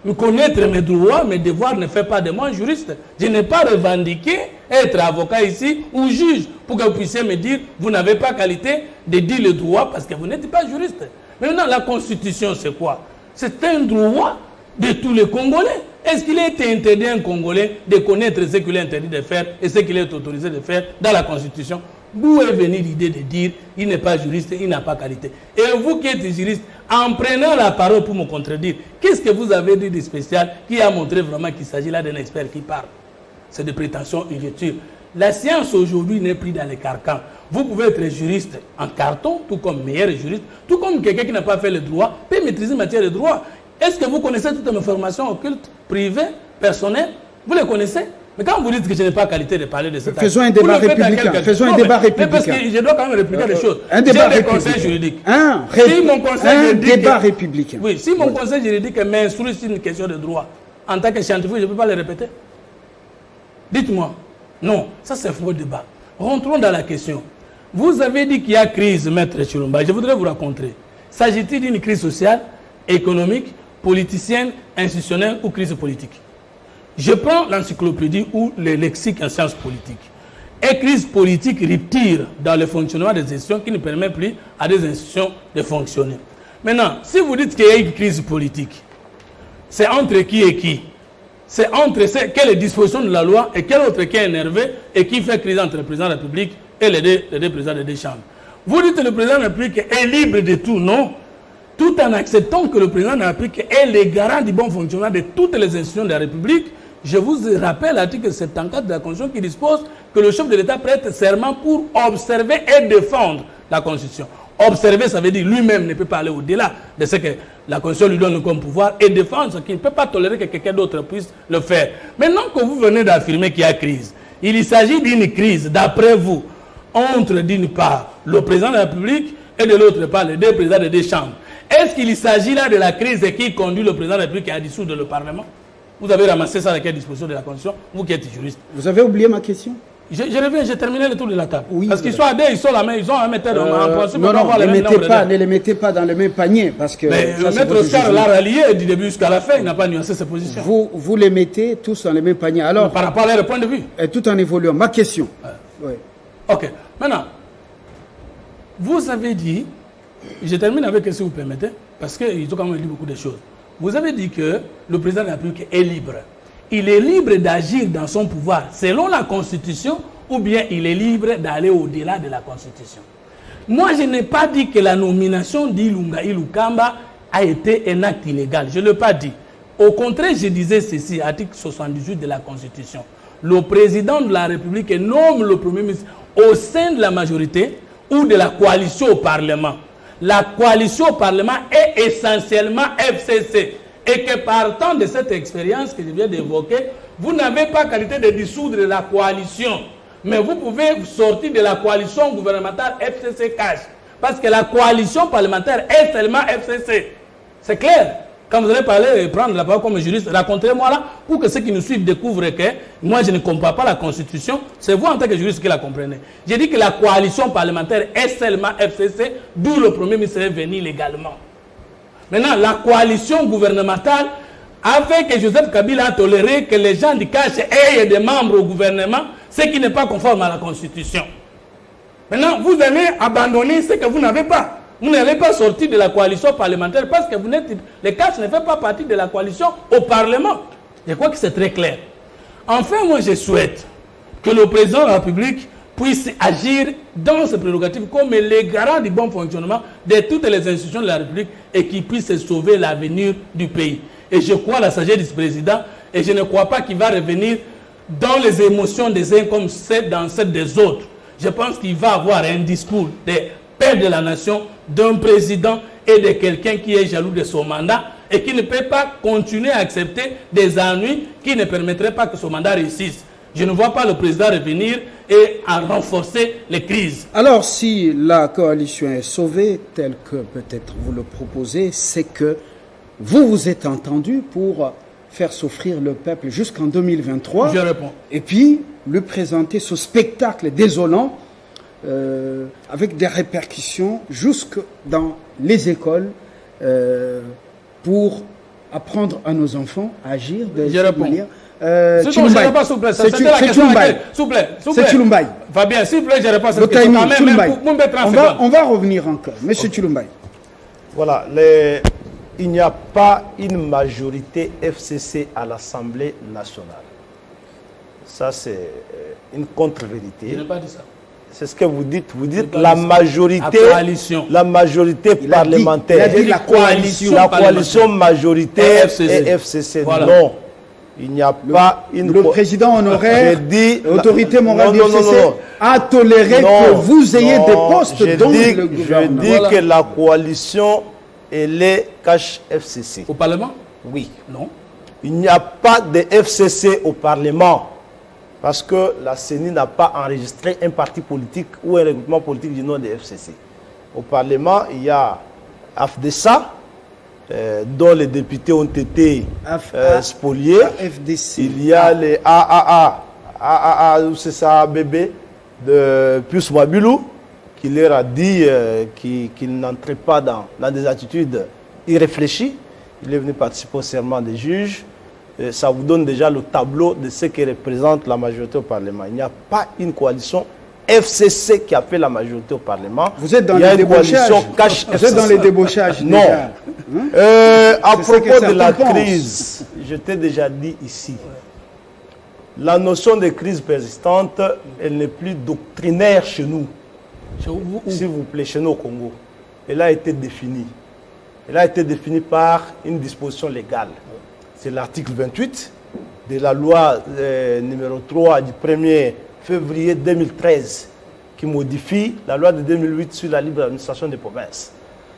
Me connaître mes droits, mes devoirs ne fait pas de moi un juriste. Je n'ai pas revendiqué être avocat ici ou juge pour que vous puissiez me dire vous n'avez pas qualité de dire le droit parce que vous n'êtes pas juriste. Maintenant, la Constitution, c'est quoi? C'est un droit de tous les Congolais. Est-ce qu'il est interdit à un Congolais de connaître ce qu'il est interdit de faire et ce qu'il est autorisé de faire dans la Constitution? D'où est venue l'idée de dire il n'est pas juriste, il n'a pas qualité? Et vous qui êtes juriste, en prenant la parole pour me contredire, qu'est-ce que vous avez dit de spécial qui a montré vraiment qu'il s'agit là d'un expert qui parle? C'est de prétention inutile. La science aujourd'hui n'est plus dans les carcans. Vous pouvez être juriste en carton, tout comme meilleur juriste, tout comme quelqu'un qui n'a pas fait le droit, peut maîtriser matière de droit. Est-ce que vous connaissez toutes mes formations occultes, privées, personnelles? Vous les connaissez? Mais quand vous dites que je n'ai pas qualité de parler de cette Faisons un débat républicain. Faisons un débat républicain. Parce que je dois quand même répliquer des choses. Un débat républicain. Conseil juridique. Un débat républicain. Oui, si mon conseil juridique m'instruit sur une question de droit, en tant que scientifique, je ne peux pas le répéter. Dites-moi. Non, ça c'est un faux débat. Rentrons dans la question. Vous avez dit qu'il y a crise, maître Chilomba. Je voudrais vous raconter. S'agit-il d'une crise sociale, économique, politicienne, institutionnelle ou crise politique? Je prends l'encyclopédie ou le lexique en sciences politiques. Et crise politique, rupture dans le fonctionnement des institutions qui ne permet plus à des institutions de fonctionner. Maintenant, si vous dites qu'il y a une crise politique, c'est entre qui et qui? C'est entre quelle disposition de la loi et quel autre qui est énervé et qui fait crise entre le président de la République et les deux présidents des deux chambres. Vous dites que le président de la République est libre de tout, non? Tout en acceptant que le président de la République est le garant du bon fonctionnement de toutes les institutions de la République. Je vous rappelle l'article 74 de la Constitution qui dispose que le chef de l'État prête serment pour observer et défendre la Constitution. Observer, ça veut dire lui-même ne peut pas aller au-delà de ce que la Constitution lui donne comme pouvoir et défendre ce qu'il ne peut pas tolérer que quelqu'un d'autre puisse le faire. Maintenant que vous venez d'affirmer qu'il y a crise, il s'agit d'une crise, d'après vous, entre d'une part le président de la République et de l'autre part les deux présidents des deux chambres. Est-ce qu'il s'agit là de la crise qui conduit le président de la République à dissoudre le Parlement? Vous avez ramassé ça avec quelle disposition de la Constitution? Vous qui êtes juriste. Vous avez oublié ma question? Je reviens, j'ai terminé le tour de la table. Oui, parce qu'ils sont à deux, ils sont la main, ils ont un mettre en principe. Non, ne les mettez pas dans le même panier. Parce que mais le maître Oscar l'a rallié du début jusqu'à la fin, il n'a pas nuancé ses positions. Vous les mettez tous dans le même panier. Alors, par rapport à leur point de vue. Tout en évoluant. Ma question. Ouais. Ok. Maintenant, vous avez dit, je termine avec ce que vous permettez, parce qu'ils ont quand même dit beaucoup de choses. Vous avez dit que le président de la République est libre. Il est libre d'agir dans son pouvoir selon la Constitution ou bien il est libre d'aller au-delà de la Constitution. Moi, je n'ai pas dit que la nomination d'Ilunga Ilukamba a été un acte illégal. Je ne l'ai pas dit. Au contraire, je disais ceci, article 78 de la Constitution. Le président de la République nomme le Premier ministre au sein de la majorité ou de la coalition au Parlement. La coalition au Parlement est essentiellement FCC. Et que partant de cette expérience que je viens d'évoquer, vous n'avez pas qualité de dissoudre la coalition. Mais vous pouvez sortir de la coalition gouvernementale FCC cash. Parce que la coalition parlementaire est seulement FCC. C'est clair. Quand vous allez parler et prendre la parole comme juriste, racontez-moi là, pour que ceux qui nous suivent découvrent que moi je ne comprends pas la Constitution. C'est vous en tant que juriste qui la comprenez. J'ai dit que la coalition parlementaire est seulement FCC, d'où le Premier ministre est venu légalement. Maintenant, la coalition gouvernementale a fait que Joseph Kabila a toléré que les gens du cash aient des membres au gouvernement, ce qui n'est pas conforme à la Constitution. Maintenant, vous allez abandonner ce que vous n'avez pas. Vous n'allez pas sortir de la coalition parlementaire parce que le cash ne fait pas partie de la coalition au Parlement. Je crois que c'est très clair. Enfin, moi, je souhaite que le président de la République puisse agir dans ses prérogatives comme les garants du bon fonctionnement de toutes les institutions de la République et qui puisse sauver l'avenir du pays. Et je crois à la sagesse du président et je ne crois pas qu'il va revenir dans les émotions des uns comme dans celles des autres. Je pense qu'il va avoir un discours de père de la nation, d'un président et de quelqu'un qui est jaloux de son mandat et qui ne peut pas continuer à accepter des ennuis qui ne permettraient pas que son mandat réussisse. Je ne vois pas le président revenir et à renforcer les crises. Alors, si la coalition est sauvée, telle que peut-être vous le proposez, c'est que vous vous êtes entendu pour faire souffrir le peuple jusqu'en 2023. Je réponds. Et puis, lui présenter ce spectacle désolant avec des répercussions jusque dans les écoles pour apprendre à nos enfants à agir de Je cette réponds. manière. Je ne pas, s'il vous plaît. C'était la question à laquelle. S'il vous plaît. C'est Chilumbaï. Fabien, s'il vous plaît, je réponds à Le cette question. timing, Chilumbaï. On va revenir encore. Monsieur Chilumbaï. Voilà, il n'y a pas une majorité FCC à l'Assemblée nationale. Ça, c'est une contre-vérité. Je n'ai pas dit ça. C'est ce que vous dites. Vous dites la majorité, parlementaire. Il a dit la coalition. La coalition majoritaire et FCC. Voilà. Non. Il n'y a pas une... Le président honoraire, l'autorité morale du FCC, non. a toléré que vous ayez des postes dans le gouvernement. Je dis que la coalition, elle est cache FCC. Au Parlement? Oui. Non. Il n'y a pas de FCC au Parlement parce que la CENI n'a pas enregistré un parti politique ou un regroupement politique du nom de FCC. Au Parlement, il y a AFDESA, dont les députés ont été spoliés. FDC. Il y a les AAA, c'est ça, bébé, de Pius Mwabilou, qui leur a dit qu'il n'entrait pas dans des attitudes irréfléchies. Il est venu participer au serment des juges. Ça vous donne déjà le tableau de ce qui représente la majorité au Parlement. Il n'y a pas une coalition FCC qui a fait la majorité au Parlement. Vous êtes dans les débauchages. Vous êtes dans les débauchages. Non. À propos de la crise, je t'ai déjà dit ici, la notion de crise persistante, elle n'est plus doctrinaire chez nous. S'il vous plaît, chez nous au Congo. Elle a été définie. Elle a été définie par une disposition légale. C'est l'article 28 de la loi numéro 3 du 1er février 2013 qui modifie la loi de 2008 sur la libre administration des provinces.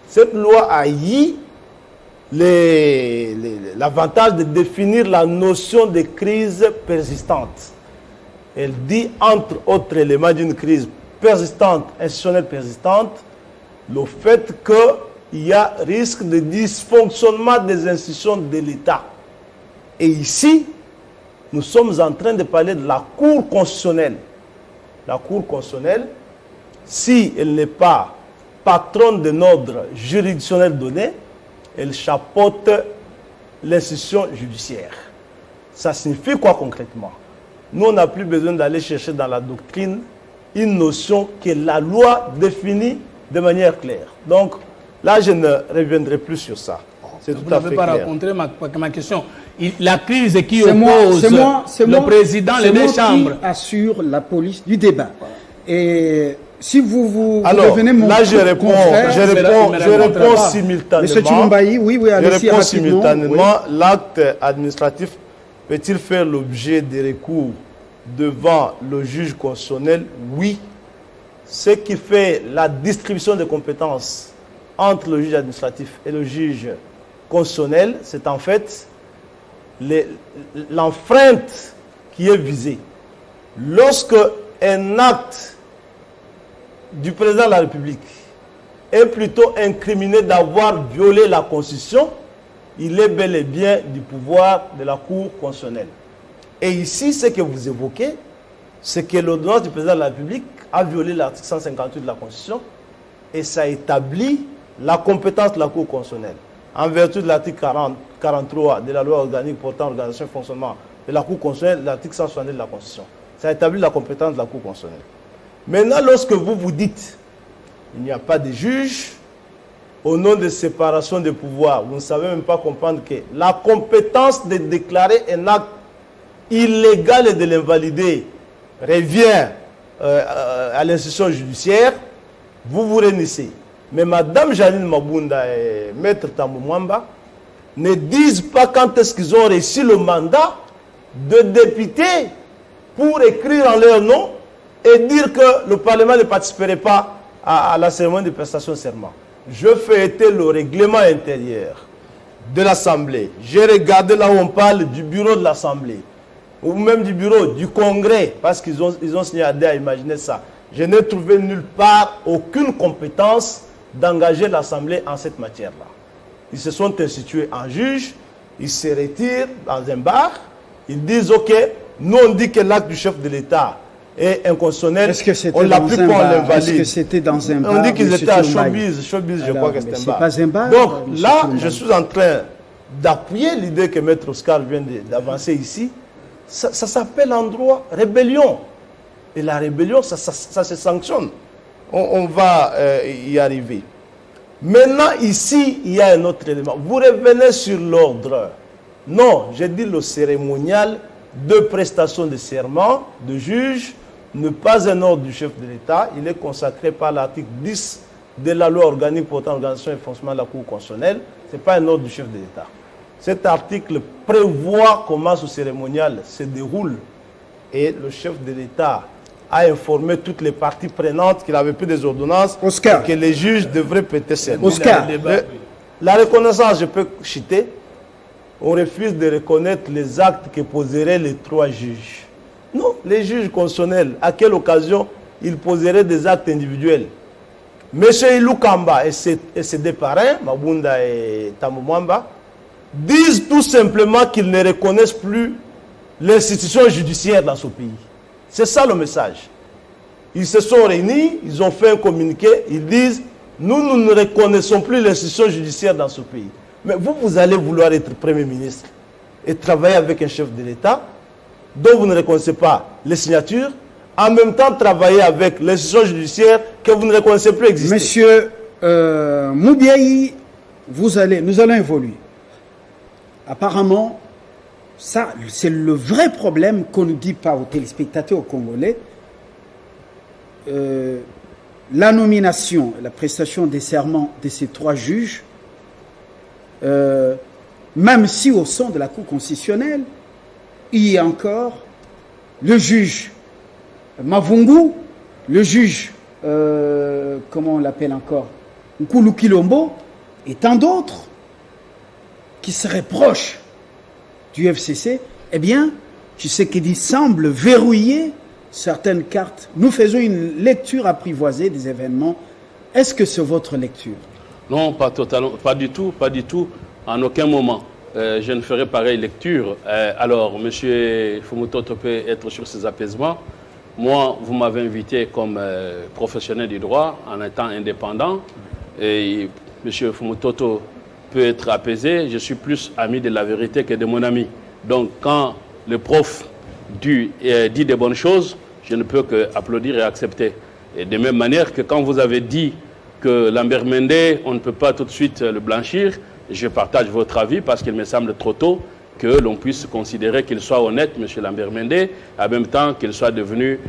Cette loi a eu l'avantage de définir la notion de crise persistante. Elle dit, entre autres éléments d'une crise persistante, institutionnelle persistante, le fait qu'il y a risque de dysfonctionnement des institutions de l'État. Et ici, nous sommes en train de parler de la Cour constitutionnelle. La Cour constitutionnelle, si elle n'est pas patronne d'un ordre juridictionnel donné, elle chapeaute l'institution judiciaire. Ça signifie quoi concrètement? Nous, on n'a plus besoin d'aller chercher dans la doctrine une notion que la loi définit de manière claire. Donc, là, je ne reviendrai plus sur ça. C'est tout à fait clair. Vous n'avez pas rencontré ma question. La crise qui oppose le président, les deux chambres. Qui assure la police du débat. Et si vous devenez mon là, je réponds simultanément. Monsieur Chilumbaï, oui, allez-y rapidement. Simultanément, l'acte administratif peut-il faire l'objet de recours devant le juge constitutionnel? Oui. Ce qui fait la distribution des compétences entre le juge administratif et le juge constitutionnel, c'est en fait l'enfreinte qui est visée. Lorsque un acte du président de la République est plutôt incriminé d'avoir violé la Constitution, il est bel et bien du pouvoir de la Cour constitutionnelle. Et ici, ce que vous évoquez, c'est que l'ordonnance du président de la République a violé l'article 158 de la Constitution et ça établit la compétence de la Cour constitutionnelle. En vertu de l'article 43 de la loi organique portant organisation et fonctionnement de la Cour constitutionnelle, l'article 162 de la Constitution. Ça établit la compétence de la Cour constitutionnelle. Maintenant, lorsque vous dites il n'y a pas de juge, au nom de séparation des pouvoirs, vous ne savez même pas comprendre que la compétence de déclarer un acte illégal et de l'invalider revient à l'institution judiciaire, vous vous réunissez. Mais Mme Janine Mabunda et Maître Tambou Mwamba ne disent pas quand est-ce qu'ils ont reçu le mandat de députés pour écrire en leur nom et dire que le Parlement ne participerait pas à la cérémonie de prestation de serment. Je fais état le règlement intérieur de l'Assemblée. J'ai regardé là où on parle du bureau de l'Assemblée, ou même du bureau du Congrès, parce qu'ils ont signé à imaginer ça. Je n'ai trouvé nulle part aucune compétence d'engager l'Assemblée en cette matière-là. Ils se sont institués en juge, ils se retirent dans un bar, ils disent ok, nous on dit que l'acte du chef de l'État est inconstitutionnel, on l'a pris pour l'invalide. Est-ce que c'était dans un bar? On dit qu'ils étaient à Showbiz, je crois que c'était un bar. Pas un bar. Donc là, je suis en train d'appuyer l'idée que Maître Oscar vient d'avancer ici, ça s'appelle en droit rébellion. Et la rébellion, ça se sanctionne. On va y arriver. Maintenant, ici, il y a un autre élément. Vous revenez sur l'ordre. Non, j'ai dit le cérémonial de prestation de serment de juge n'est pas un ordre du chef de l'État. Il est consacré par l'article 10 de la loi organique portant l'organisation et le fonctionnement de la Cour constitutionnelle. Ce n'est pas un ordre du chef de l'État. Cet article prévoit comment ce cérémonial se déroule et le chef de l'État a informé toutes les parties prenantes qu'il avait pris des ordonnances Oscar. et que les juges devraient prêter serment. Oscar. La reconnaissance, je peux citer, on refuse de reconnaître les actes que poseraient les 3 juges. Non, les juges constitutionnels, à quelle occasion ils poseraient des actes individuels? Monsieur Ilou Kamba et ses deux parrains, Mabunda et Tamumwamba, disent tout simplement qu'ils ne reconnaissent plus l'institution judiciaire dans ce pays. C'est ça le message. Ils se sont réunis, ils ont fait un communiqué, ils disent « Nous ne reconnaissons plus l'institution judiciaire dans ce pays ». Mais vous allez vouloir être Premier ministre et travailler avec un chef de l'État dont vous ne reconnaissez pas les signatures, en même temps travailler avec l'institution judiciaire que vous ne reconnaissez plus exister. Monsieur Moubiaï, nous allons évoluer. Apparemment, ça, c'est le vrai problème qu'on ne dit pas aux téléspectateurs, aux Congolais. La nomination, la prestation des serments de ces 3 juges, même si au sein de la Cour constitutionnelle, il y a encore le juge Mavungu, le juge, comment on l'appelle encore, Nkulu Kilombo, et tant d'autres qui seraient proches du FCC, eh bien, tu sais qu'il semble verrouiller certaines cartes. Nous faisons une lecture apprivoisée des événements. Est-ce que c'est votre lecture? Non, pas totalement, pas du tout, en aucun moment. Je ne ferai pareille lecture. Alors, M. Fumutoto peut être sur ses apaisements. Moi, vous m'avez invité comme professionnel du droit, en étant indépendant. Et M. Fumutoto peut être apaisé. Je suis plus ami de la vérité que de mon ami. Donc, quand le prof dit des bonnes choses, je ne peux qu'applaudir et accepter. Et de même manière que quand vous avez dit que Lambert Mende, on ne peut pas tout de suite le blanchir, je partage votre avis parce qu'il me semble trop tôt que l'on puisse considérer qu'il soit honnête, M. Lambert Mende, en même temps qu'il soit devenu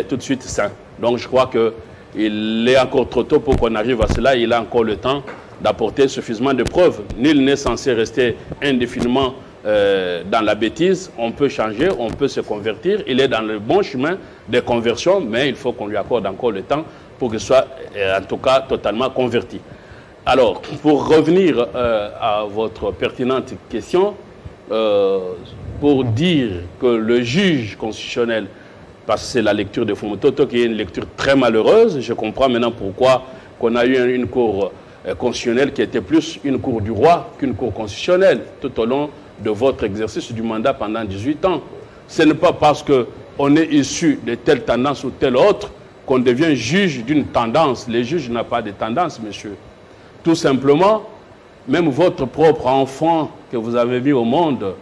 tout de suite saint. Donc je crois qu'il est encore trop tôt pour qu'on arrive à cela. Il a encore le temps d'apporter suffisamment de preuves. Nul n'est censé rester indéfiniment dans la bêtise. On peut changer, on peut se convertir. Il est dans le bon chemin de conversion, mais il faut qu'on lui accorde encore le temps pour qu'il soit en tout cas totalement converti. Alors, pour revenir à votre pertinente question, pour dire que le juge constitutionnel, parce que c'est la lecture de Fumutoto qui est une lecture très malheureuse, je comprends maintenant pourquoi qu'on a eu une cour constitutionnelle qui était plus une cour du roi qu'une cour constitutionnelle tout au long de votre exercice du mandat pendant 18 ans. Ce n'est pas parce qu'on est issu de telle tendance ou telle autre qu'on devient juge d'une tendance. Les juges n'ont pas de tendance, monsieur. Tout simplement, même votre propre enfant que vous avez mis au monde,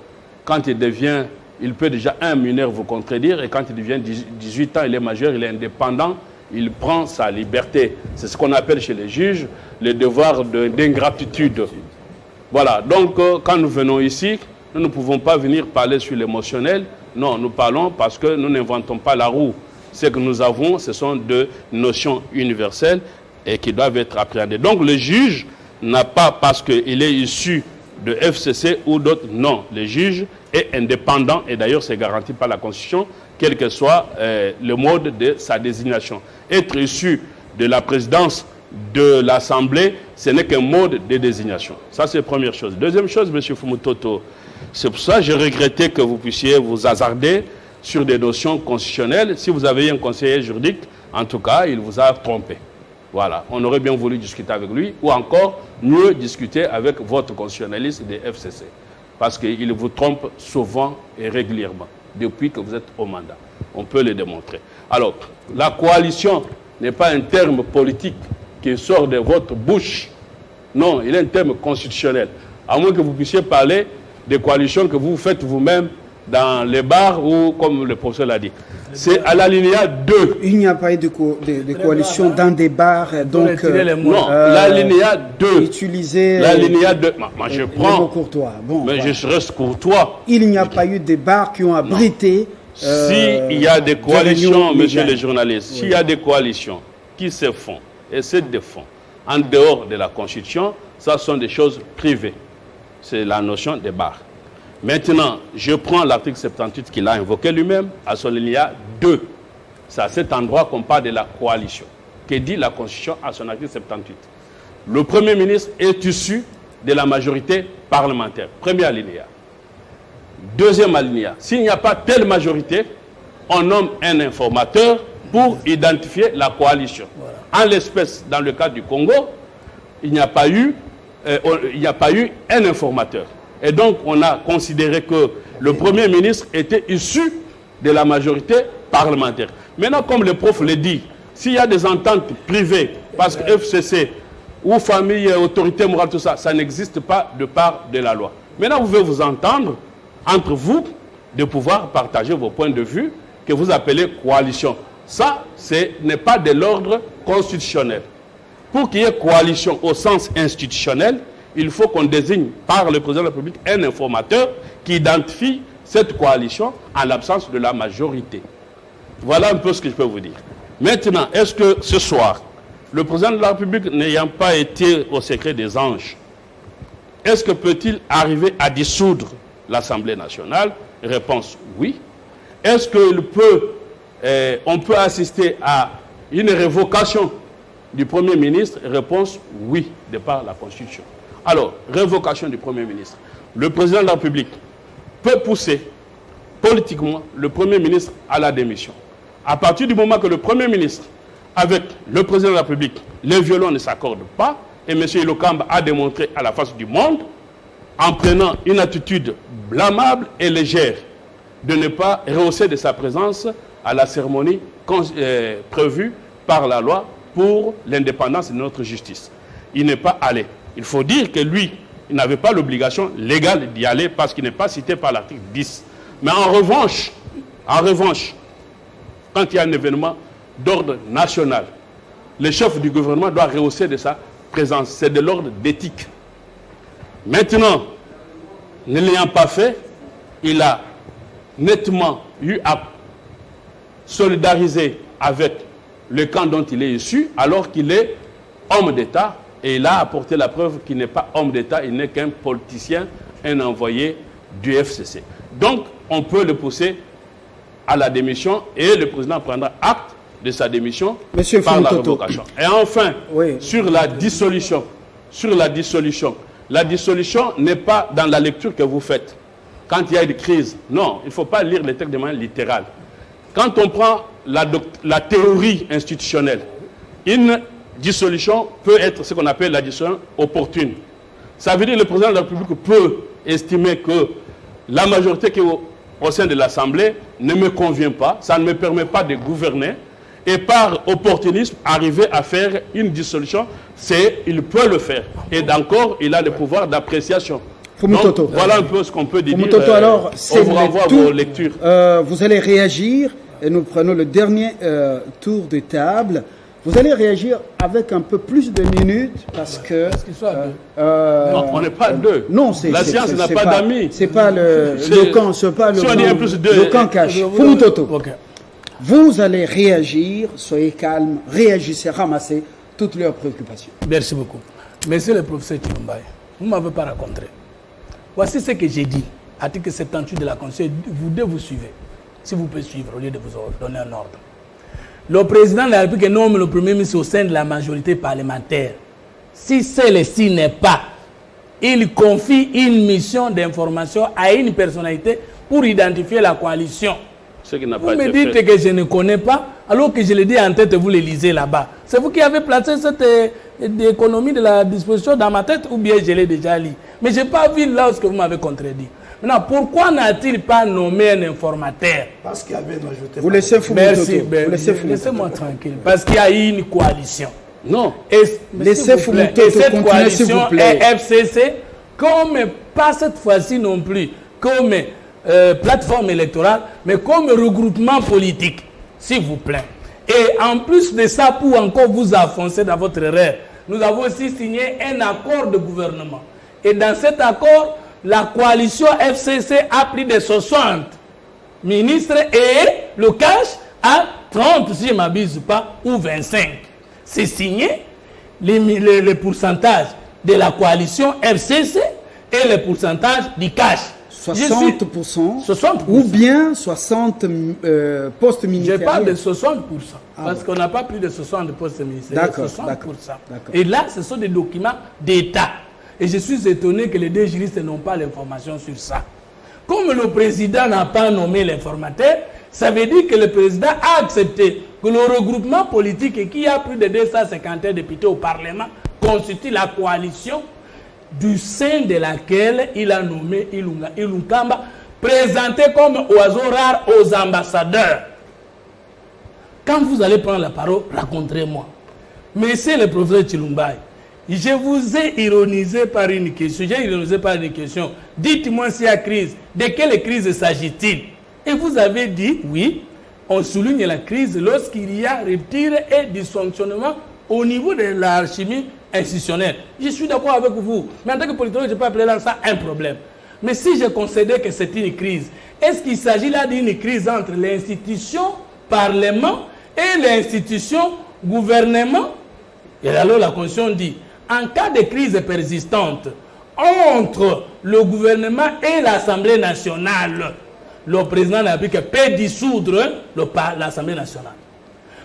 quand il peut déjà un mineur vous contredire, et quand il devient 18 ans, il est majeur, il est indépendant, il prend sa liberté. C'est ce qu'on appelle chez les juges le devoir d'ingratitude. Voilà, donc quand nous venons ici, nous ne pouvons pas venir parler sur l'émotionnel. Non, nous parlons parce que nous n'inventons pas la roue. Ce que nous avons, ce sont deux notions universelles et qui doivent être appréhendées. Donc le juge n'a pas, parce qu'il est issu de FCC ou d'autres, non. Le juge est indépendant et d'ailleurs c'est garanti par la Constitution, quel que soit le mode de sa désignation. Être issu de la présidence de l'Assemblée, ce n'est qu'un mode de désignation. Ça, c'est la première chose. Deuxième chose, M. Fumutoto, c'est pour ça que j'ai regretté que vous puissiez vous hasarder sur des notions constitutionnelles. Si vous avez un conseiller juridique, en tout cas, il vous a trompé. Voilà, on aurait bien voulu discuter avec lui, ou encore mieux discuter avec votre constitutionnaliste des FCC. Parce qu'il vous trompe souvent et régulièrement, depuis que vous êtes au mandat. On peut le démontrer. Alors, la coalition n'est pas un terme politique qui sort de votre bouche. Non, il est un terme constitutionnel. À moins que vous puissiez parler des coalitions que vous faites vous-même dans les bars ou comme le professeur l'a dit. C'est à l'alinéa 2. Il n'y a pas eu de coalition dans des bars, donc non, l'alinéa 2. Utiliser l'alinéa 2. Moi, je prends. Courtois. Bon, mais je reste courtois. Il n'y a pas eu de bars qui ont abrité. S'il y a des coalitions, monsieur le journaliste, s'il y a des coalitions qui se font et se défont en dehors de la Constitution, ça sont des choses privées. C'est la notion des bars. Maintenant, je prends l'article 78 qu'il a invoqué lui-même à son alinéa 2. C'est à cet endroit qu'on parle de la coalition. Que dit la Constitution à son article 78? Le Premier ministre est issu de la majorité parlementaire. Premier alinéa. Deuxième alinéa. S'il n'y a pas telle majorité, on nomme un informateur pour identifier la coalition. Voilà. En l'espèce, dans le cas du Congo, il n'y a pas eu un informateur. Et donc, on a considéré que le Premier ministre était issu de la majorité parlementaire. Maintenant, comme le prof le dit, s'il y a des ententes privées, parce que FCC ou famille, autorité morale, tout ça, ça n'existe pas de part de la loi. Maintenant, vous pouvez vous entendre entre vous de pouvoir partager vos points de vue que vous appelez coalition. Ça, ce n'est pas de l'ordre constitutionnel. Pour qu'il y ait coalition au sens institutionnel, il faut qu'on désigne par le président de la République un informateur qui identifie cette coalition en l'absence de la majorité. Voilà un peu ce que je peux vous dire. Maintenant, est-ce que ce soir, le président de la République n'ayant pas été au secret des anges, est-ce que peut-il arriver à dissoudre l'Assemblée nationale? Réponse oui. Est-ce qu'on peut assister à une révocation du Premier ministre? Réponse oui, de par la Constitution. Alors, révocation du Premier ministre. Le président de la République peut pousser politiquement le Premier ministre à la démission. À partir du moment que le Premier ministre, avec le président de la République, les violons ne s'accordent pas, et M. Ilokamba a démontré à la face du monde, en prenant une attitude blâmable et légère, de ne pas rehausser de sa présence à la cérémonie prévue par la loi pour l'indépendance de notre justice. Il n'est pas allé. Il faut dire que lui, il n'avait pas l'obligation légale d'y aller parce qu'il n'est pas cité par l'article 10. Mais en revanche, quand il y a un événement d'ordre national, le chef du gouvernement doit rehausser de sa présence. C'est de l'ordre d'éthique. Maintenant, ne l'ayant pas fait, il a nettement eu à solidariser avec le camp dont il est issu, alors qu'il est homme d'État, et il a apporté la preuve qu'il n'est pas homme d'État, il n'est qu'un politicien, un envoyé du FCC. Donc, on peut le pousser à la démission, et le président prendra acte de sa démission par la révocation. Et enfin, oui, sur la dissolution, la dissolution n'est pas dans la lecture que vous faites. Quand il y a une crise, non, il ne faut pas lire les textes de manière littérale. Quand on prend la théorie institutionnelle, une dissolution peut être ce qu'on appelle la dissolution opportune. Ça veut dire que le président de la République peut estimer que la majorité qui est au sein de l'Assemblée ne me convient pas, ça ne me permet pas de gouverner, et par opportunisme, arriver à faire une dissolution, il peut le faire. Et d'encore, il a le pouvoir d'appréciation. Donc, voilà un peu ce qu'on peut dire. Alors, on vous renvoie à vos lectures. Vous allez réagir, et nous prenons le dernier tour de table. Vous allez réagir avec un peu plus de minutes parce que... non, on n'est pas deux. Non, la science n'a pas d'amis. C'est pas le camp, c'est pas le camp cache. Fumutoto. Okay. Vous allez réagir, soyez calme, réagissez, ramassez toutes leurs préoccupations. Merci beaucoup. Monsieur le professeur Chilombaye, vous ne m'avez pas rencontré. Voici ce que j'ai dit. Article 78 de la Constitution, vous deux vous suivez. Si vous pouvez suivre au lieu de vous donner un ordre. Le président de la République nomme le Premier ministre au sein de la majorité parlementaire. Si celle-ci n'est pas, il confie une mission d'information à une personnalité pour identifier la coalition. Vous me dites que je ne connais pas, alors que je l'ai dit en tête, vous le lisez là-bas. C'est vous qui avez placé cette économie de la disposition dans ma tête, ou bien je l'ai déjà lu. Mais je n'ai pas vu là ce que vous m'avez contredit. Maintenant, pourquoi n'a-t-il pas nommé un informateur? Parce qu'il y avait une majorité. Vous laissez Fumutoto. Laissez-moi tranquille. Parce qu'il y a eu une coalition. Non. Et, laissez Fumutoto et cette coalition est FCC, comme, pas cette fois-ci non plus, comme plateforme électorale, mais comme regroupement politique, s'il vous plaît. Et en plus de ça, pour encore vous enfoncer dans votre erreur, nous avons aussi signé un accord de gouvernement. Et dans cet accord, la coalition FCC a pris des 60 ministres et le cash à 30, si je ne m'abuse pas, ou 25. C'est signé les pourcentages de la coalition FCC et le pourcentage du cash. 60%, 60%. Ou bien 60 postes ministériels. Je parle de 60%. Parce qu'on n'a pas plus de 60 postes ministériels. D'accord. 60%. Et là, ce sont des documents d'État. Et je suis étonné que les deux juristes n'ont pas l'information sur ça. Comme le président n'a pas nommé l'informateur, ça veut dire que le président a accepté que le regroupement politique qui a plus de 251 députés au Parlement constitue la coalition du sein de laquelle il a nommé Ilunkamba, présenté comme oiseau rare aux ambassadeurs. Quand vous allez prendre la parole, racontez-moi. Monsieur le professeur Chilumbaye, je vous ai ironisé par une question. J'ai ironisé par une question. Dites-moi s'il y a crise. De quelle crise s'agit-il? Et vous avez dit, oui, on souligne la crise lorsqu'il y a rupture et dysfonctionnement au niveau de l'alchimie institutionnelle. Je suis d'accord avec vous. Mais en tant que politologue, je peux appeler ça un problème. Mais si je considère que c'est une crise, est-ce qu'il s'agit là d'une crise entre l'institution Parlement et l'institution gouvernement? Et alors la Constitution dit, en cas de crise persistante entre le gouvernement et l'Assemblée nationale, le président de la République peut dissoudre l'Assemblée nationale.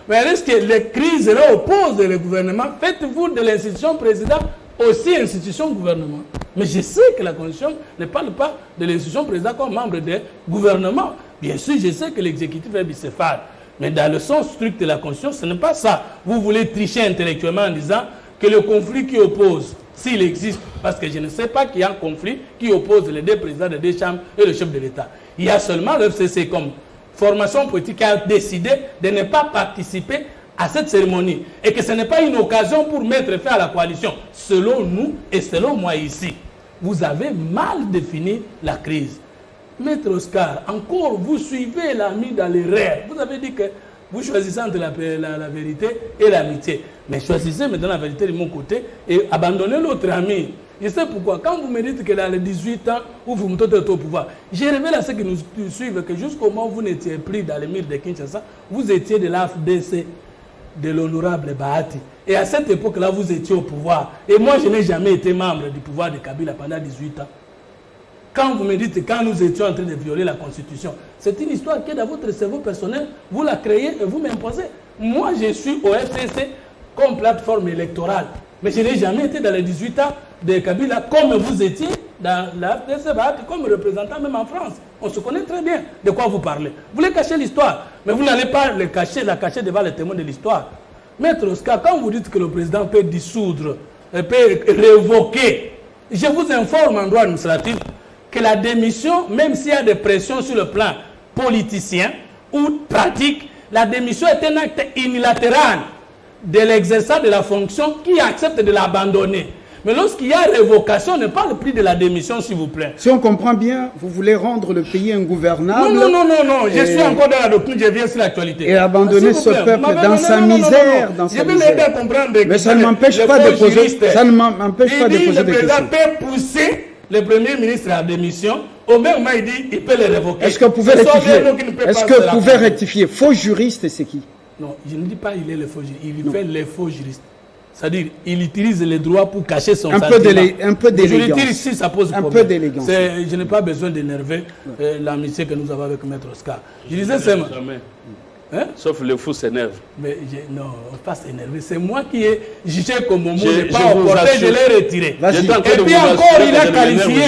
Mais est-ce que les crises opposent le gouvernement? Faites-vous de l'institution président aussi institution gouvernement. Mais je sais que la Constitution ne parle pas de l'institution président comme membre du gouvernement. Bien sûr, je sais que l'exécutif est bicéphale. Mais dans le sens strict de la Constitution, ce n'est pas ça. Vous voulez tricher intellectuellement en disant que le conflit qui oppose, s'il existe, parce que je ne sais pas qu'il y a un conflit qui oppose les deux présidents des deux chambres et le chef de l'État. Il y a seulement le FCC comme formation politique qui a décidé de ne pas participer à cette cérémonie. Et que ce n'est pas une occasion pour mettre fin à la coalition. Selon nous et selon moi ici, vous avez mal défini la crise. Maître Oscar, encore vous suivez l'ami dans l'erreur. Vous avez dit que vous choisissez entre la vérité et l'amitié. Mais choisissez maintenant la vérité de mon côté et abandonnez l'autre ami. Je sais pourquoi. Quand vous me dites que dans les 18 ans où vous me au pouvoir, j'ai révélé à ceux qui nous suivent que jusqu'au moment où vous n'étiez plus dans les murs de Kinshasa, vous étiez de l'AFDC, de l'honorable Bahati. Et à cette époque-là, vous étiez au pouvoir. Et moi, je n'ai jamais été membre du pouvoir de Kabila pendant 18 ans. Quand vous me dites que quand nous étions en train de violer la Constitution, c'est une histoire qui est dans votre cerveau personnel, vous la créez et vous m'imposez. Moi, je suis au FCC comme plateforme électorale. Mais je n'ai jamais été dans les 18 ans de Kabila comme vous étiez dans la FDC, comme représentant même en France. On se connaît très bien de quoi vous parlez. Vous voulez cacher l'histoire, mais vous n'allez pas la cacher devant les témoins de l'histoire. Maître Oscar, quand vous dites que le président peut dissoudre, peut révoquer, je vous informe en droit administratif que la démission, même s'il y a des pressions sur le plan politicien ou pratique, la démission est un acte unilatéral de l'exercice de la fonction qui accepte de l'abandonner. Mais lorsqu'il y a révocation, on ne parle plus de la démission, s'il vous plaît. Si on comprend bien, vous voulez rendre le pays ingouvernable. Non, je suis encore dans la doctrine, je viens sur l'actualité. Et abandonner ce peuple dans sa misère, dans sa misère. Je vais l'aider à comprendre. Mais ça ne m'empêche pas de poser, ça ne m'empêche pas de poser des questions. Le président peut pousser le Premier ministre à la démission. Au même moment, il dit qu'il peut le révoquer. Est-ce que vous pouvez rectifier? Est-ce que vous pouvez rectifier? Faux juriste, c'est qui? Non, je ne dis pas qu'il est le faux juriste. Il fait les faux juristes. C'est-à-dire, il utilise les droits pour cacher son sentiment. Un peu d'élégance. Ici, ça pose problème. Un peu d'élégance. Je n'ai pas besoin d'énerver l'amitié que nous avons avec Maître Oscar. Je disais seulement... Hein? Sauf le fou s'énerve. Mais non, on ne pas s'énerver. C'est moi qui ai jugé comme mon mot n'est pas opportun, je l'ai retiré. Et puis encore, il a qualifié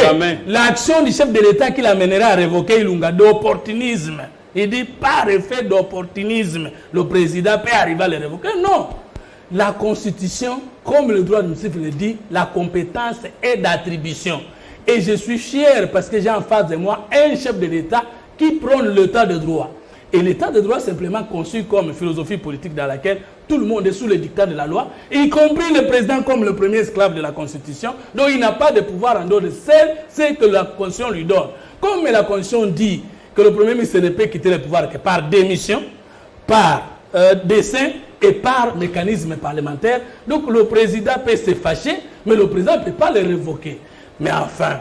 l'action du chef de l'État qui l'amènerait à révoquer Ilunga d'opportunisme. Il dit par effet d'opportunisme, le président peut arriver à le révoquer. Non. La Constitution, comme le droit administratif le dit, la compétence est d'attribution. Et je suis fier parce que j'ai en face de moi un chef de l'État qui prône l'état de droit. Et l'état de droit est simplement conçu comme philosophie politique dans laquelle tout le monde est sous le dictat de la loi, y compris le président comme le premier esclave de la Constitution. Donc il n'a pas de pouvoir en dehors de ce que la Constitution lui donne. Comme la Constitution dit que le Premier ministre ne peut quitter le pouvoir que par démission, par dessein et par mécanisme parlementaire, donc le président peut se fâcher, mais le président ne peut pas le révoquer. Mais enfin,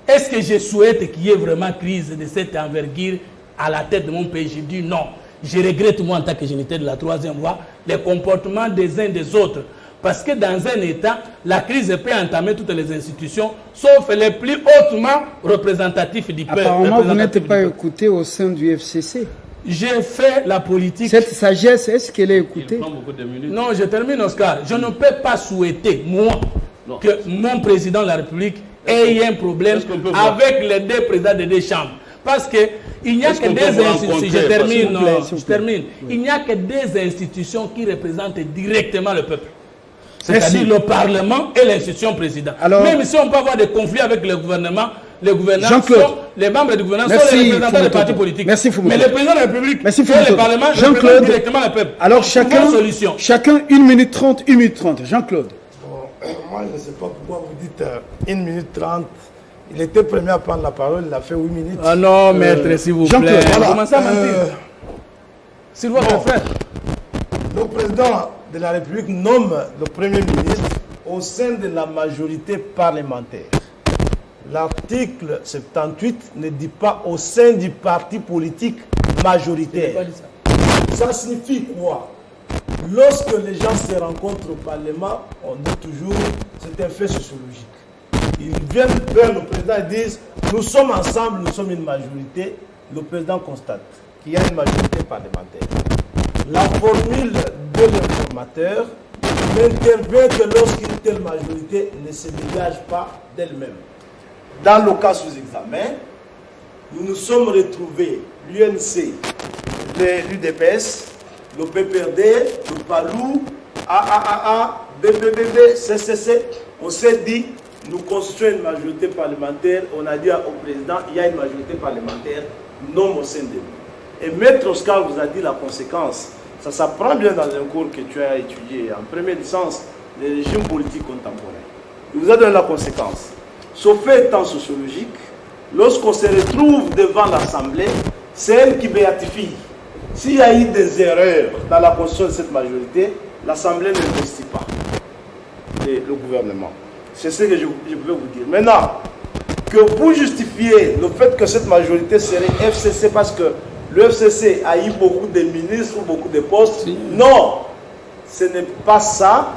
est-ce que je souhaite qu'il y ait vraiment crise de cette envergure à la tête de mon pays? Je dis non. Je regrette, moi, en tant que géniteur de la troisième voie, les comportements des uns des autres. Parce que dans un État, la crise peut entamer toutes les institutions, sauf les plus hautement représentatifs du peuple. Apparemment, vous n'êtes pas écouté au sein du FCC. J'ai fait la politique. Cette sagesse, est-ce qu'elle est écoutée? Il prend beaucoup de minutes. Non, je termine, Oscar. Je ne peux pas souhaiter, moi, que mon président de la République ait un problème avec les deux présidents des deux chambres. Parce qu'il n'y a que des institutions. Je termine. Il n'y a que des institutions qui représentent directement le peuple. C'est-à-dire le Parlement et l'institution président. Alors, même si on peut avoir des conflits avec le gouvernement, les membres du gouvernement sont les représentants des partis politiques. Merci, mais le président de la République et le Parlement représentent directement le peuple. Alors chacun 1 minute 30, 1 minute 30. Jean-Claude. Moi, je ne sais pas pourquoi vous dites 1 minute 30. Il était premier à prendre la parole, il a fait 8 minutes. Ah non, maître, s'il vous plaît. Voilà. Commencez à mentir. S'il vous plaît. Le président de la République nomme le Premier ministre au sein de la majorité parlementaire. L'article 78 ne dit pas au sein du parti politique majoritaire. Ça signifie quoi? Lorsque les gens se rencontrent au Parlement, on dit toujours, c'est un fait sociologique. Ils viennent vers le président et disent, nous sommes ensemble, nous sommes une majorité. Le président constate qu'il y a une majorité parlementaire. La formule de l'informateur n'intervient que lorsqu'une telle majorité ne se dégage pas d'elle-même. Dans le cas sous examen, nous nous sommes retrouvés, l'UNC, l'UDPS, le PPRD, le PALU, AAAA, BBBB, CCC. On s'est dit, nous constituons une majorité parlementaire. On a dit au président, il y a une majorité parlementaire, non au sein de nous. Et Maître Oscar vous a dit la conséquence. Ça s'apprend bien dans un cours que tu as étudié en première licence, les régimes politiques contemporains. Il vous a donné la conséquence. Ce fait étant sociologique, lorsqu'on se retrouve devant l'Assemblée, c'est elle qui béatifie. S'il y a eu des erreurs dans la constitution de cette majorité, l'Assemblée n'investit pas le gouvernement. C'est ce que je peux vous dire. Maintenant, que vous justifiez le fait que cette majorité serait FCC parce que le FCC a eu beaucoup de ministres ou beaucoup de postes, non, ce n'est pas ça.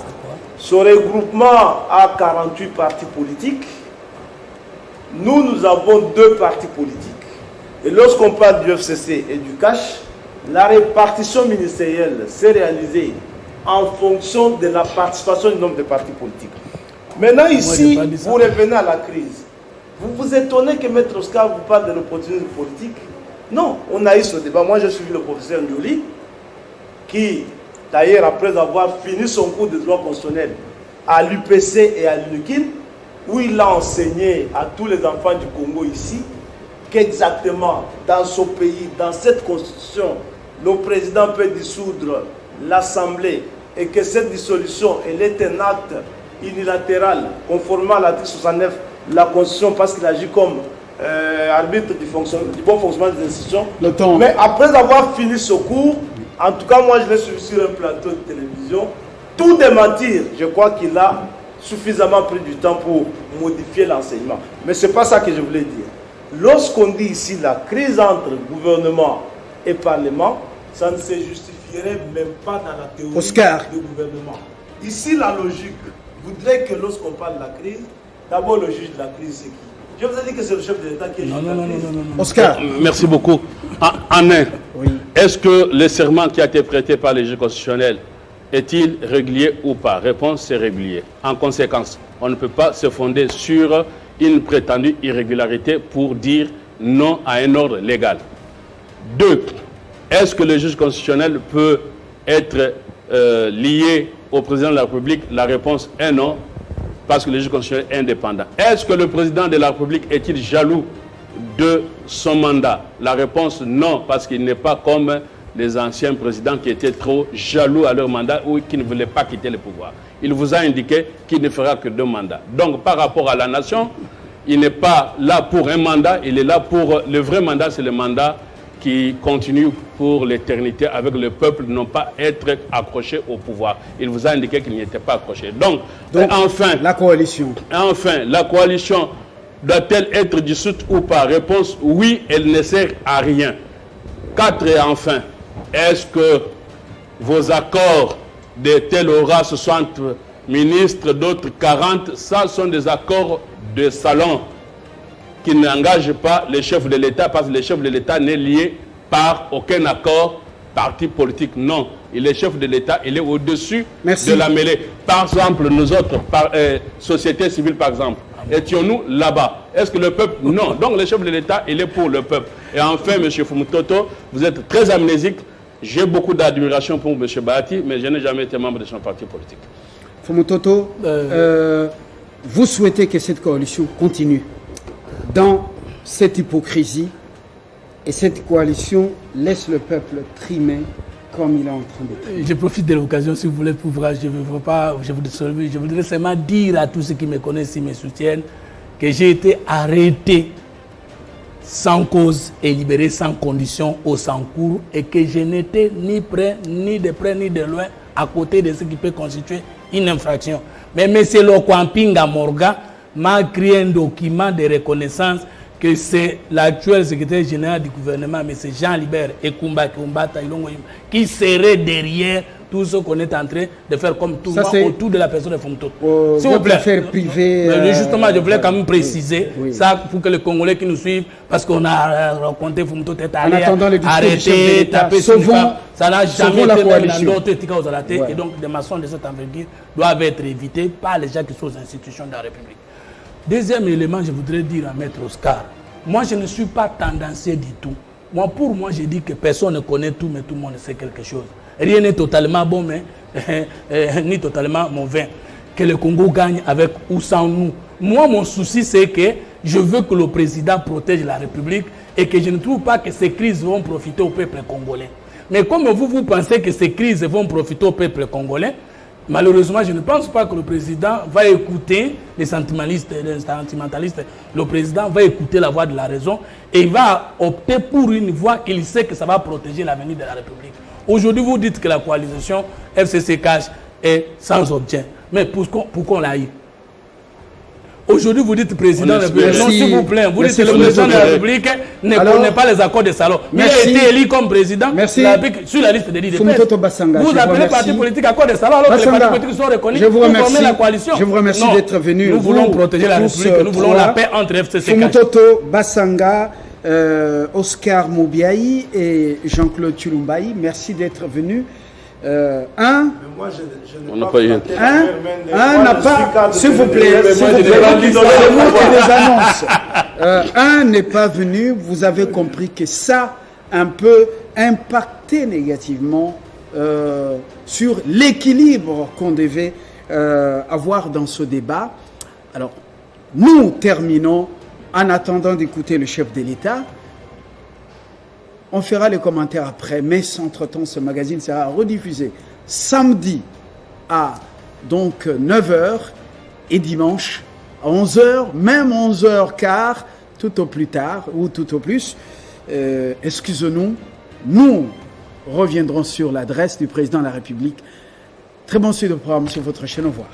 Ce regroupement a 48 partis politiques. Nous avons 2 partis politiques. Et lorsqu'on parle du FCC et du CACH, la répartition ministérielle s'est réalisée en fonction de la participation du nombre de partis politiques. Maintenant ici, vous revenez à la crise. Vous vous étonnez que Maître Oscar vous parle de l'opportunisme politique? Non, on a eu ce débat. Moi, j'ai suivi le professeur Ndioli, qui, d'ailleurs, après avoir fini son cours de droit constitutionnel à l'UPC et à l'UNIKIN, où il a enseigné à tous les enfants du Congo ici, qu'exactement, dans ce pays, dans cette constitution, le président peut dissoudre l'Assemblée et que cette dissolution, elle est un acte unilatéral, conformément à l'article 69 de la Constitution, parce qu'il agit comme arbitre du bon fonctionnement des institutions. Mais après avoir fini ce cours, en tout cas moi je l'ai suivi sur un plateau de télévision, tout démentir, je crois qu'il a suffisamment pris du temps pour modifier l'enseignement. Mais ce n'est pas ça que je voulais dire. Lorsqu'on dit ici la crise entre gouvernement et parlement, ça ne se justifierait même pas dans la théorie du gouvernement. Ici la logique voudrait que lorsqu'on parle de la crise, d'abord le juge de la crise c'est qui? Je vous ai dit que c'est le chef de l'État qui est juge de la crise. Oscar. Merci beaucoup. En un, est-ce que le serment qui a été prêté par les juges constitutionnels est-il régulier ou pas? Réponse, c'est régulier. En conséquence, on ne peut pas se fonder sur une prétendue irrégularité pour dire non à un ordre légal. 2. Est-ce que le juge constitutionnel peut être lié au président de la République? La réponse est non, parce que le juge constitutionnel est indépendant. Est-ce que le président de la République est-il jaloux de son mandat? La réponse non, parce qu'il n'est pas comme les anciens présidents qui étaient trop jaloux à leur mandat ou qui ne voulaient pas quitter le pouvoir. Il vous a indiqué qu'il ne fera que 2 mandats. Donc, par rapport à la nation, il n'est pas là pour un mandat, il est là pour... Le vrai mandat, c'est le mandat qui continue pour l'éternité avec le peuple, non pas être accroché au pouvoir. Il vous a indiqué qu'il n'y était pas accroché. Donc enfin, la coalition. Enfin, la coalition doit-elle être dissoute ou pas? Réponse, oui, elle ne sert à rien. 4 et enfin, est-ce que vos accords de tel aura 60 ministres, d'autres 40, ça sont des accords de salon qui n'engagent pas les chefs de l'État, parce que le chef de l'État n'est lié par aucun accord parti politique. Non, il est chef de l'État, il est au-dessus de la mêlée. Par exemple, nous autres, société civile par exemple, étions-nous là-bas? Est-ce que le peuple... Non. Donc le chef de l'État, il est pour le peuple. Et enfin, M. Fumutoto, vous êtes très amnésique. J'ai beaucoup d'admiration pour M. Bahati, mais je n'ai jamais été membre de son parti politique. Fumutoto, vous souhaitez que cette coalition continue dans cette hypocrisie, et cette coalition laisse le peuple trimer comme il est en train de trimer. Je profite de l'occasion, si vous voulez, pour vous, je voudrais seulement dire à tous ceux qui me connaissent, qui me soutiennent, que j'ai été arrêté sans cause et libéré sans condition au Sancour, et que je n'étais ni près, ni de près, ni de loin à côté de ce qui peut constituer une infraction. Mais M. Lokwampinga Morga m'a créé un document de reconnaissance que c'est l'actuel secrétaire général du gouvernement, M. Jean-Libert Ekumba Kumbata Ilongo, qui serait derrière tout ce qu'on est en train de faire comme tout le monde autour de la personne de Fumutoto. S'il vous plaît, affaire privée, justement, je voulais quand même préciser ça pour que les Congolais qui nous suivent, parce qu'on a raconté Fumutoto est allé arrêté, tapé sur le camp, ça n'a jamais été même dans d'autres états aux alatés, et donc des maçons de cette envergure doivent être évités par les gens qui sont aux institutions de la République. Deuxième élément, je voudrais dire à Maître Oscar, moi je ne suis pas tendancieux du tout. Pour moi, je dis que personne ne connaît tout, mais tout le monde sait quelque chose. Rien n'est totalement bon, mais ni totalement mauvais. Que le Congo gagne avec ou sans nous. Moi, mon souci, c'est que je veux que le président protège la République et que je ne trouve pas que ces crises vont profiter au peuple congolais. Mais comme vous pensez que ces crises vont profiter au peuple congolais, malheureusement, je ne pense pas que le président va écouter les sentimentalistes. Le président va écouter la voix de la raison et il va opter pour une voie qu'il sait que ça va protéger l'avenir de la République. Aujourd'hui, vous dites que la coalition FCC-Cash est sans objet. Mais pourquoi on l'a eu? Aujourd'hui, vous dites président de la République. Non, s'il vous plaît, vous dites que le président de la République ne connaît pas les accords de salon. Il a été élu comme président sur la liste de l'IDP. Vous appelez parti politique accord de salon alors que les partis politiques sont reconnus pour former la coalition. Je vous remercie d'être venu. Nous voulons protéger la République, nous voulons la paix entre FCC. Fumutoto Basanga, Oscar Moubiaï et Jean-Claude Tulumbaï, merci d'être venus. On n'a pas eu n'a pas, s'il vous plaît, un n'est pas venu, vous avez compris que ça un peu impacté négativement sur l'équilibre qu'on devait avoir dans ce débat. Alors, nous terminons en attendant d'écouter le chef de l'État. On fera les commentaires après, mais entre-temps, ce magazine sera rediffusé samedi à donc 9h et dimanche à 11h, même 11h15, tout au plus tard ou tout au plus. Excusez-nous, nous reviendrons sur l'adresse du président de la République. Très bon suite de programme sur votre chaîne. Au revoir.